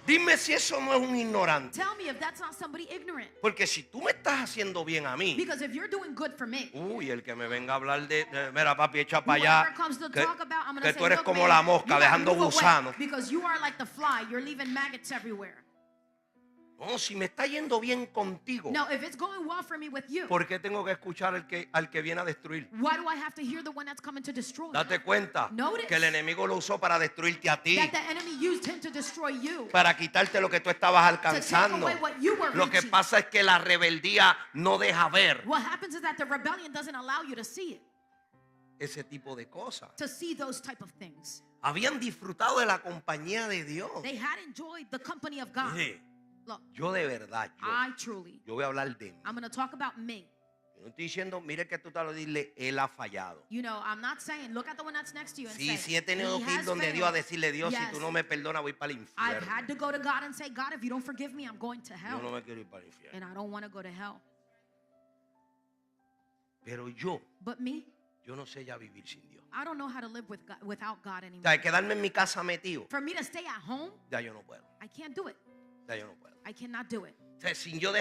S3: Dime si eso no es un ignorante.
S1: Tell me if that's not somebody ignorant.
S3: Porque si tú me estás haciendo bien a mí,
S1: Because if you're doing good for me,
S3: uy, el que me venga a hablar de mira papi, echa para
S1: whoever
S3: allá,
S1: comes to
S3: que,
S1: talk about, I'm going
S3: que
S1: to
S3: tú
S1: say,
S3: eres
S1: look,
S3: como
S1: man,
S3: la
S1: you
S3: mosca,
S1: gotta
S3: dejando
S1: move away,
S3: gusanos.
S1: because you are like the fly. You're leaving maggots everywhere.
S3: No, si me está yendo bien contigo,
S1: No, if it's going well for me with you,
S3: ¿por qué tengo que escuchar al que viene a destruir?
S1: why do I have to hear the one that's coming to destroy?
S3: Date cuenta
S1: Notice
S3: que el enemigo lo usó para destruirte a ti,
S1: that the enemy used him to destroy you.
S3: para quitarte lo que tú estabas
S1: To take
S3: alcanzando.
S1: away what you were
S3: Lo que
S1: reaching.
S3: pasa es que la rebeldía no deja ver
S1: What happens is that the rebellion doesn't allow you to see it,
S3: ese tipo de cosas.
S1: to see those type of things.
S3: Habían disfrutado de la compañía de Dios.
S1: They had enjoyed the company of God.
S3: Mire,
S1: Look,
S3: yo de verdad,
S1: I truly,
S3: yo voy a hablar de mí.
S1: I'm going to talk about me.
S3: Yo no estoy diciendo, mire que tú te lo dile, él ha fallado.
S1: You know, I'm not saying, look at the one that's next to you and
S3: Sí,
S1: say,
S3: sí he tenido
S1: he
S3: que ir
S1: has
S3: donde
S1: failed.
S3: Dios a decirle, Dios, si
S1: Yes.
S3: tú no me perdonas, voy para el
S1: I've
S3: infierno.
S1: had to go to God and say, God, if you don't forgive me, I'm going to hell.
S3: Yo no me quiero ir para el infierno.
S1: And I don't want to go to hell.
S3: Pero yo
S1: But
S3: no sé ya vivir sin Dios.
S1: I don't know how to live with God, without God
S3: O
S1: anymore.
S3: sea, quedarme en mi casa metido,
S1: For me to stay at home,
S3: ya yo no puedo.
S1: I can't do it.
S3: Ya yo no puedo.
S1: I cannot do it.
S3: O sea, sin yo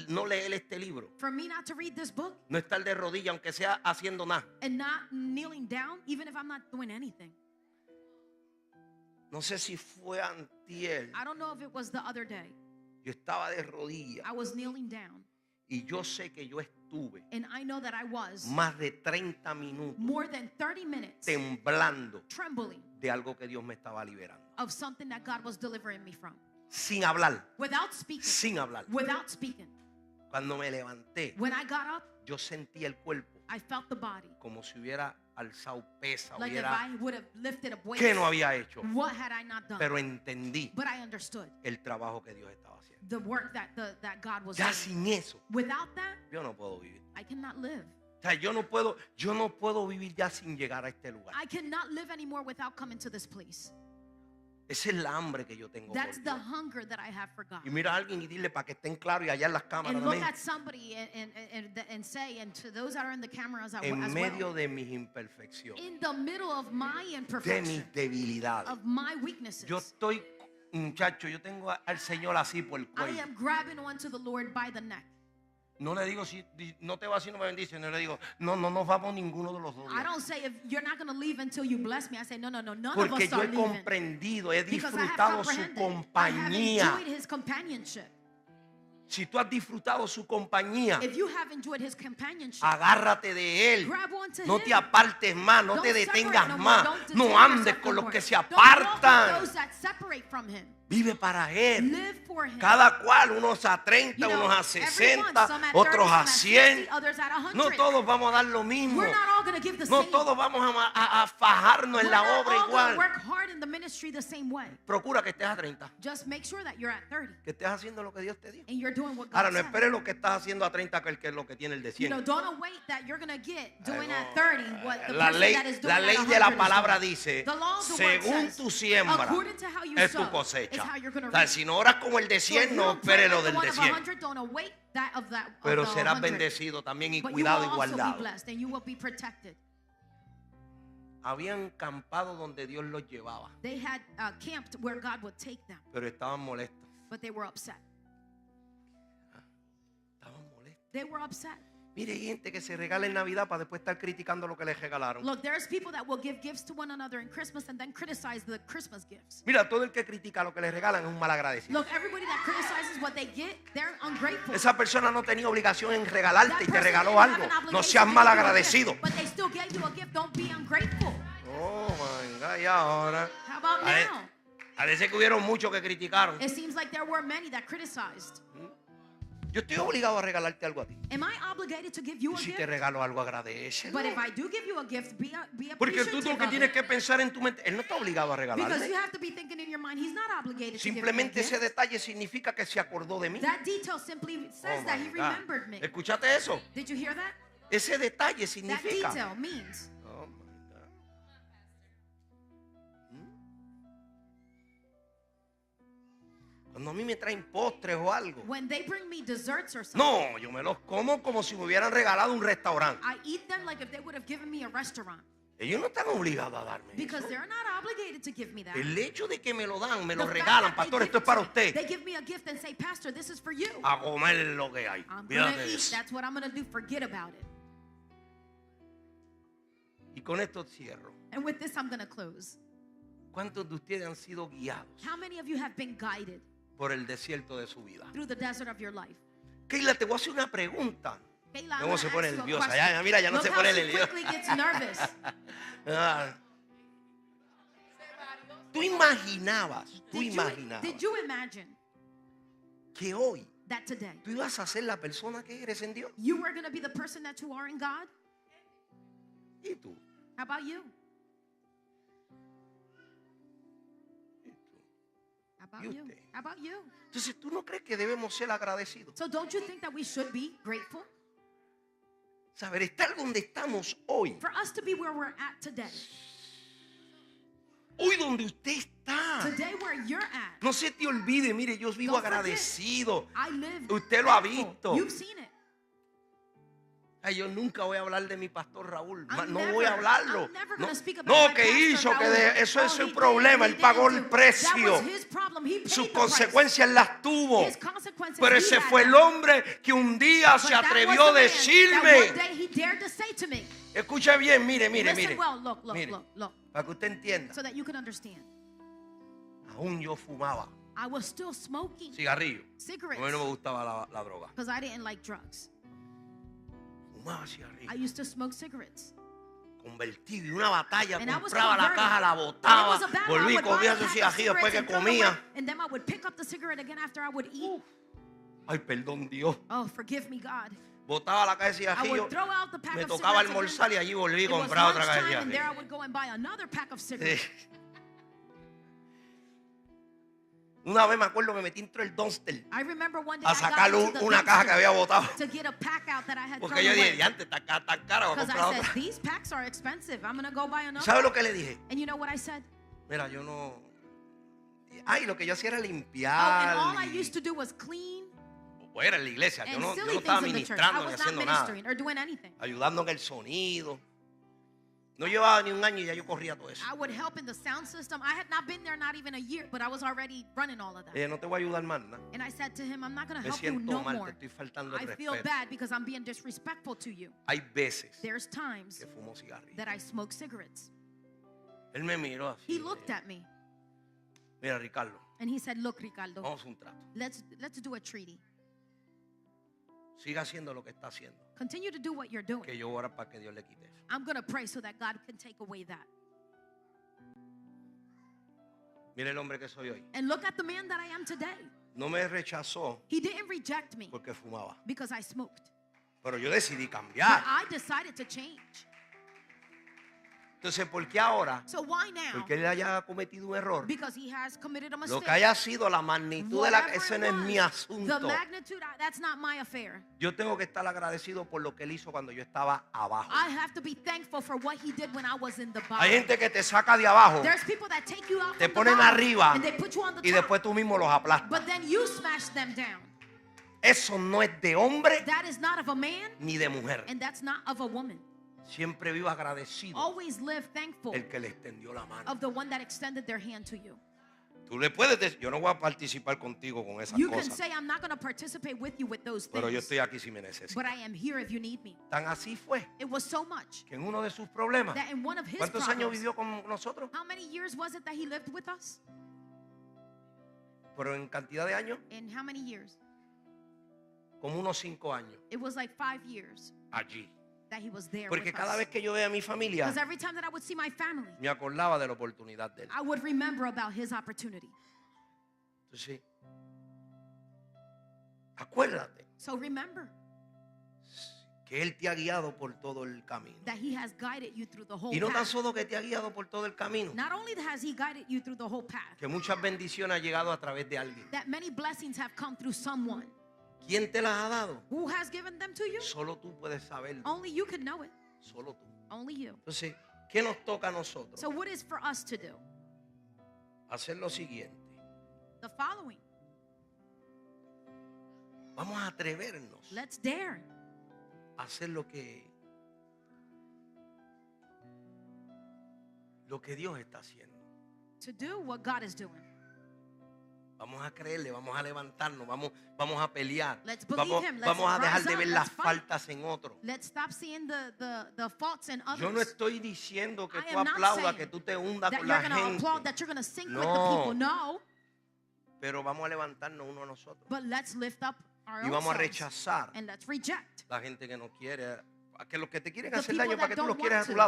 S3: no leer este libro,
S1: For me not to read this book
S3: no estar de rodillas, aunque sea haciendo nada.
S1: and not kneeling down, even if I'm not doing anything.
S3: No sé si fue antier.
S1: I don't know if it was the other day.
S3: Yo estaba de rodillas
S1: I was kneeling down,
S3: y yo sé que yo estuve
S1: and I know that I was
S3: más de 30 minutos
S1: more than 30 minutes
S3: temblando
S1: trembling
S3: de algo que Dios me estaba liberando.
S1: of something that God was delivering me from.
S3: Sin hablar,
S1: Without speaking.
S3: sin hablar.
S1: Without speaking.
S3: Cuando me levanté,
S1: When I got up,
S3: yo sentí el cuerpo
S1: I felt the body.
S3: como si hubiera alzado pesa,
S1: Like if
S3: hubiera,
S1: I would have lifted up weights.
S3: ¿qué no había hecho?
S1: What had I not done?
S3: Pero entendí
S1: But I understood
S3: el trabajo que Dios estaba haciendo.
S1: the work that that God was
S3: Ya
S1: doing.
S3: sin eso,
S1: Without that,
S3: yo no puedo vivir.
S1: I cannot live.
S3: O sea, yo no puedo vivir ya sin llegar a este lugar.
S1: I cannot live anymore without coming to this place.
S3: Esa es la hambre que yo tengo por
S1: That's the
S3: Dios.
S1: hunger that I have for God.
S3: Y mira a alguien y dile para que estén claros y allá en las cámaras
S1: And look
S3: también.
S1: at somebody and say, and to those that are in the cameras as
S3: En medio
S1: well,
S3: de mis imperfecciones,
S1: in the middle of my
S3: de
S1: imperfection,
S3: mis debilidades.
S1: of my weaknesses,
S3: Yo estoy, muchacho, yo tengo al Señor así por el
S1: I
S3: cuello.
S1: am grabbing onto the Lord by the neck.
S3: No le digo, si no te vas si no me bendice. No le digo, no nos vamos ninguno de los dos.
S1: I don't say if you're not going to leave until you bless me. I say, no, none of
S3: Porque
S1: us
S3: yo
S1: are
S3: he
S1: leaving.
S3: comprendido, he
S1: Because I have
S3: disfrutado su
S1: comprehended. I have
S3: compañía.
S1: enjoyed his companionship.
S3: Si tú has disfrutado su compañía,
S1: If you have enjoyed his companionship,
S3: agárrate de él.
S1: grab onto
S3: No
S1: him.
S3: te apartes más, no
S1: Don't
S3: te
S1: separate
S3: detengas
S1: no more.
S3: más.
S1: Don't
S3: No
S1: detain
S3: andes
S1: yourself
S3: con
S1: no
S3: los
S1: more.
S3: que se
S1: Don't walk with
S3: apartan.
S1: those that separate from him.
S3: Vive para él.
S1: Live for him.
S3: Cada cual, unos a 30,
S1: You know,
S3: unos a
S1: everyone,
S3: 60,
S1: some at 30,
S3: otros a
S1: some at
S3: 100.
S1: 60, others at 100.
S3: No todos vamos a dar lo mismo.
S1: We're not all going to give the
S3: No
S1: same.
S3: todos vamos a fajarnos en
S1: We're
S3: la
S1: not
S3: obra
S1: all going to
S3: igual.
S1: work hard in the ministry the same way.
S3: Procura que estés a 30,
S1: Just make sure that you're at 30
S3: que estés haciendo lo que Dios te dijo.
S1: and you're doing what God
S3: Ahora no
S1: said.
S3: esperes lo que estás haciendo a 30 que es lo que tiene el de
S1: You
S3: 100.
S1: know, don't await that you're going to get doing
S3: no.
S1: at 30 what the
S3: La
S1: person
S3: ley,
S1: that is doing
S3: la
S1: at
S3: ley
S1: 100
S3: de la
S1: is
S3: palabra
S1: doing.
S3: dice,
S1: The law of the word
S3: según
S1: says,
S3: tu siembra,
S1: according to how you
S3: es tu
S1: sow, is
S3: cosecha.
S1: how you're going to
S3: O sea,
S1: reap.
S3: si no oras como el de
S1: So if
S3: 100,
S1: you
S3: no
S1: don't pray
S3: esperes lo
S1: like the
S3: del
S1: one
S3: de
S1: of
S3: 100.
S1: 100, don't await that of
S3: Pero
S1: the
S3: serás
S1: 100.
S3: bendecido también y
S1: But you
S3: cuidado y
S1: will also be
S3: guardado.
S1: blessed and you will be protected.
S3: Habían campado donde Dios los llevaba,
S1: They had camped where God would take them,
S3: pero estaban molestos.
S1: but they were upset.
S3: Estaban molestos.
S1: They were upset.
S3: Mire, hay gente que se regala en Navidad para después estar criticando lo que les regalaron.
S1: Look, there's people that will give gifts to one another in Christmas and then criticize the Christmas gifts.
S3: Mira, todo el que critica lo que les regalan es un mal agradecido.
S1: Look, everybody that criticizes what they get, they're ungrateful.
S3: Esa persona no tenía obligación en regalarte
S1: That
S3: y te
S1: person
S3: regaló
S1: didn't have
S3: algo.
S1: an
S3: No
S1: obligation
S3: seas
S1: to
S3: mal
S1: give you a
S3: agradecido.
S1: gift, but they still gave you a gift. Don't be ungrateful.
S3: Oh, my God, y ahora.
S1: How about now?
S3: Parece que hubieron muchos que criticaron.
S1: It seems like there were many that criticized.
S3: Yo estoy obligado a regalarte algo a ti.
S1: Am I obligated to give you
S3: Y
S1: a
S3: si
S1: gift?
S3: te regalo algo, agradécelo.
S1: But if I do give you a gift, be
S3: Porque tú
S1: appreciative
S3: lo que
S1: of
S3: tienes
S1: it.
S3: que pensar en tu mente, Él no está obligado a
S1: Because
S3: regalarme.
S1: you have to be thinking in your mind, he's not obligated to give me a
S3: Simplemente ese
S1: gift.
S3: detalle significa que se acordó de mí.
S1: That detail simply says
S3: Oh
S1: that
S3: my
S1: he
S3: God.
S1: remembered me.
S3: ¿Escuchaste eso?
S1: Did you hear that?
S3: Ese detalle
S1: That
S3: significa.
S1: detail means.
S3: Oh my God. Cuando a mí me traen postres o algo,
S1: When they bring me desserts or something,
S3: no, yo me los como como si me hubieran regalado un restaurante.
S1: I eat them like if they would have given me a restaurant.
S3: Ellos no están obligados a darme
S1: Because
S3: eso.
S1: they're not obligated to give me that.
S3: El hecho de que me lo dan, me
S1: The
S3: lo
S1: fact
S3: regalan,
S1: that they
S3: pastor,
S1: give
S3: esto es
S1: it
S3: para
S1: to me,
S3: usted.
S1: They give me a gift and say, Pastor, this is for you.
S3: A comer lo que hay.
S1: I'm
S3: Fíjate
S1: gonna
S3: de
S1: eat.
S3: eso.
S1: That's what I'm gonna do. Forget about it.
S3: Y con esto cierro.
S1: And with this, I'm gonna close.
S3: ¿Cuántos de ustedes han sido guiados
S1: How many of you have been guided
S3: por el desierto de su vida?
S1: through the desert of your life?
S3: Keila, te voy a hacer una pregunta.
S1: Kayla, I'm
S3: ¿Cómo se
S1: gonna
S3: pone
S1: ask you a
S3: nerviosa?
S1: question.
S3: Ya, mira, ya no
S1: Look
S3: se
S1: how
S3: pone
S1: she
S3: nerviosa.
S1: quickly gets nervous.
S3: Ah. Tú imaginabas
S1: Did you imagine
S3: que hoy
S1: that today
S3: tú ibas a ser la persona que eres en Dios.
S1: you were going to be the person that you are in God?
S3: ¿Y tú?
S1: How about you? How about
S3: ¿Y
S1: you?
S3: usted?
S1: How about you?
S3: Entonces, ¿tú no crees que debemos ser agradecidos?
S1: So don't you think that we should be grateful?
S3: Saber, estar donde estamos hoy.
S1: For us to be where we're at today.
S3: Hoy donde usted está.
S1: Today where you're at.
S3: No se te olvide, mire, yo vivo
S1: Don't forget.
S3: agradecido.
S1: I live
S3: Usted lo ha
S1: thankful.
S3: visto.
S1: You've seen it.
S3: Ay, yo nunca voy a hablar de mi pastor Raúl.
S1: I'm
S3: No
S1: never-
S3: voy a hablarlo.
S1: I'm never
S3: No,
S1: gonna speak about
S3: no,
S1: my
S3: que
S1: pastor
S3: hizo, que
S1: Raúl.
S3: eso es
S1: Oh,
S3: su
S1: he
S3: problema.
S1: did,
S3: Él
S1: he
S3: pagó
S1: didn't
S3: el
S1: do.
S3: precio.
S1: That was his problem. He paid
S3: Sus
S1: the
S3: consecuencias las tuvo.
S1: price. His consequences
S3: Pero
S1: he
S3: ese
S1: had
S3: fue el
S1: them.
S3: hombre que un día
S1: But
S3: se
S1: that was
S3: atrevió a
S1: the man that
S3: decirme.
S1: one day he dared to say to me,
S3: Escucha bien, mire.
S1: listen well, look,
S3: Mire,
S1: look,
S3: para que usted entienda.
S1: so that you can understand.
S3: Aún yo fumaba
S1: I was still smoking
S3: cigarrillo. A
S1: cigarettes
S3: mí no me gustaba la droga.
S1: because I didn't like drugs.
S3: Fumaba
S1: I
S3: cigarrillo.
S1: used to smoke cigarettes.
S3: Convertido. Y una batalla,
S1: And I was
S3: compraba la
S1: converted.
S3: caja, la
S1: And it
S3: botaba.
S1: was a battle. I
S3: Volví,
S1: would buy
S3: comía
S1: a
S3: su
S1: pack of
S3: cigarrillo después
S1: cigarettes
S3: que
S1: and throw them away,
S3: comía.
S1: and then I would pick up the cigarette again after I would eat.
S3: Ay, perdón, Dios.
S1: Oh, forgive me, God.
S3: Botaba la caja de
S1: I
S3: cigarrillo.
S1: would throw out the pack
S3: Me
S1: of
S3: tocaba
S1: cigarettes
S3: almorzar y
S1: again.
S3: allí volví a
S1: It was
S3: comprar otra caja de
S1: lunchtime, and there I
S3: cigarrillo.
S1: would go and buy another pack of
S3: Sí.
S1: cigarettes.
S3: Una vez me acuerdo que metí dentro del dumpster
S1: I remember one day
S3: a
S1: I got
S3: sacar
S1: into the
S3: una caja que había
S1: dumpster
S3: botado.
S1: to get a pack out that I had
S3: Porque
S1: thrown
S3: yo dije,
S1: away.
S3: diante, tan cara, voy a
S1: Because
S3: comprar
S1: I said,
S3: otra.
S1: these packs are expensive. I'm going to go buy another.
S3: ¿Sabe lo que le dije?
S1: And you know what I said?
S3: Mira, yo no. Ay, lo que yo hacía era
S1: Oh, and
S3: limpiar.
S1: all I used to do was clean
S3: Fuera en la iglesia. Yo
S1: and
S3: no
S1: silly
S3: estaba
S1: things in the church. I
S3: ministrando ni
S1: was not
S3: haciendo nada.
S1: ministering or doing anything.
S3: Ayudando en el sonido. No llevaba ni un año y ya yo corría todo eso.
S1: I would help in the sound system. I had not been there not even a year, but I was already running all of that.
S3: No te voy a ayudar más nada.
S1: And I said to him, I'm not going to
S3: Me
S1: help you
S3: siento
S1: no
S3: mal, te
S1: more.
S3: estoy faltando el
S1: I feel
S3: respeto.
S1: bad because I'm being disrespectful to you.
S3: Hay veces
S1: There's times
S3: que fumo cigarrillo.
S1: that I smoke cigarettes.
S3: Él me miró así.
S1: He looked at me
S3: Mira, Ricardo,
S1: and he said, look, Ricardo,
S3: vamos a un trato.
S1: let's do a treaty.
S3: Siga haciendo lo que está haciendo.
S1: Continue to do what you're doing.
S3: Que yo ora para que Dios le quite eso.
S1: I'm going to pray so that God can take away that.
S3: Mire el hombre que soy hoy.
S1: And look at the man that I am today.
S3: No me rechazó
S1: He didn't reject me
S3: porque fumaba.
S1: because I smoked.
S3: Pero yo decidí
S1: But
S3: cambiar.
S1: I decided to change.
S3: Entonces, ¿por qué ahora?
S1: So why now?
S3: Porque él haya cometido un error.
S1: Because he has committed a
S3: Lo
S1: mistake.
S3: que haya sido la magnitud de la...
S1: Whatever
S3: Ese
S1: it
S3: no es
S1: was,
S3: mi
S1: the
S3: asunto.
S1: magnitude, that's not my affair.
S3: Yo tengo que estar agradecido por lo que él hizo cuando yo estaba abajo.
S1: I have to be thankful for what he did when I was in the
S3: Hay
S1: bottom.
S3: gente que te saca de abajo
S1: There's people that take you out
S3: Te
S1: from the
S3: ponen
S1: bottom
S3: arriba
S1: and they put you on the
S3: y
S1: top.
S3: después tú mismo los aplastas.
S1: But then you smash them down.
S3: Eso no es de hombre
S1: That is not of a man
S3: ni de mujer.
S1: and that's not of a woman.
S3: Siempre vivo agradecido
S1: Always live thankful
S3: el que le extendió la mano.
S1: of the one that extended their hand to you.
S3: Tú le puedes decir, yo no voy a participar contigo con esas
S1: You can
S3: cosas,
S1: say, I'm not going to participate with you with those
S3: pero yo
S1: things,
S3: estoy aquí si me necesitas.
S1: but I am here if you need me.
S3: Tan así fue
S1: It was so much
S3: que en uno de sus problemas,
S1: that in one of his
S3: ¿cuántos años
S1: problems,
S3: vivió con nosotros?
S1: how many years was it that he lived with us?
S3: Pero en cantidad de años,
S1: In how many years?
S3: como unos 5 años
S1: It was like 5 years
S3: allí.
S1: that he was there
S3: Porque
S1: with
S3: cada
S1: us.
S3: vez que yo veía a mi familia,
S1: Because every time that I would see my family,
S3: me acordaba de la oportunidad de él.
S1: I would remember about his opportunity.
S3: Entonces, acuérdate
S1: So remember
S3: que Él te ha guiado por todo el camino.
S1: that He has guided you through the whole
S3: Y no tan
S1: path.
S3: solo que te ha guiado por todo el camino,
S1: Not only has He guided you through the whole path,
S3: que muchas bendiciones han llegado a través de alguien.
S1: that many blessings have come through someone.
S3: ¿Quién te las ha dado?
S1: Who has given them to you?
S3: Solo tú puedes saberlo.
S1: Only you can know it.
S3: Solo tú.
S1: Only you.
S3: Entonces, ¿qué nos toca a nosotros?
S1: So what is for us to do?
S3: Hacer lo siguiente.
S1: The following.
S3: Vamos a atrevernos
S1: Let's dare
S3: a hacer lo que Dios está haciendo.
S1: to do what God is doing.
S3: Vamos a creerle, vamos a levantarnos, vamos a pelear.
S1: Let's believe Him. Let's
S3: Vamos a dejar
S1: rise
S3: de
S1: up.
S3: ver
S1: Let's
S3: las
S1: fight.
S3: faltas en otros.
S1: Let's stop seeing the faults in others.
S3: Yo no estoy diciendo que
S1: I
S3: tú
S1: am not
S3: aplaudas,
S1: saying
S3: que tú te hundas
S1: that
S3: con
S1: you're
S3: la
S1: going to
S3: gente.
S1: applaud, that you're going to sink with the
S3: No.
S1: people. No.
S3: Pero vamos a levantarnos uno a nosotros.
S1: But let's lift up our
S3: Y
S1: own
S3: vamos a
S1: selves
S3: rechazar
S1: and let's reject
S3: la gente que no quiere, a que los que te quieren
S1: the
S3: hacer
S1: people
S3: daño, para
S1: that
S3: que tú los
S1: don't
S3: quieres a
S1: want
S3: tu
S1: to.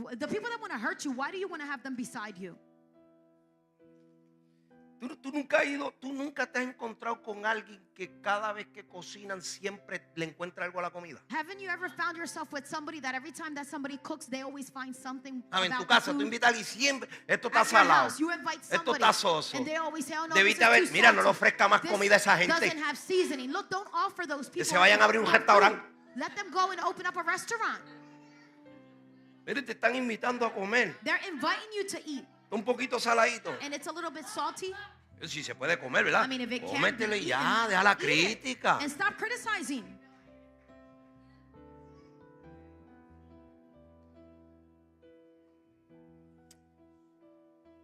S3: lado.
S1: The people that want to hurt you, why do you want to have them beside you?
S3: Tú nunca te has encontrado con alguien que cada vez que cocinan siempre le encuentra algo a la comida.
S1: Haven't you ever found yourself with somebody that every time that somebody cooks, they always find something
S3: En tu
S1: about the
S3: casa tú
S1: food?
S3: invitas a alguien siempre, esto está
S1: At your
S3: salado,
S1: house, you invite
S3: esto
S1: somebody,
S3: está soso.
S1: and they always say, oh, no,
S3: Debiste
S1: this is
S3: haber,
S1: too
S3: mira, no le
S1: salty.
S3: ofrezca más
S1: This
S3: comida a esa gente.
S1: doesn't have seasoning. Look, don't offer those
S3: Que
S1: people.
S3: se vayan a abrir un
S1: more food.
S3: restaurante.
S1: Let them go and open up a restaurant.
S3: Pero te están invitando a comer.
S1: They're inviting you to eat,
S3: Un poquito saladito.
S1: and it's a little bit salty.
S3: Si se puede comer, ¿verdad?
S1: I mean, if it can be
S3: Cómetelo y ya,
S1: eaten,
S3: deja la
S1: eat it.
S3: crítica.
S1: And stop criticizing.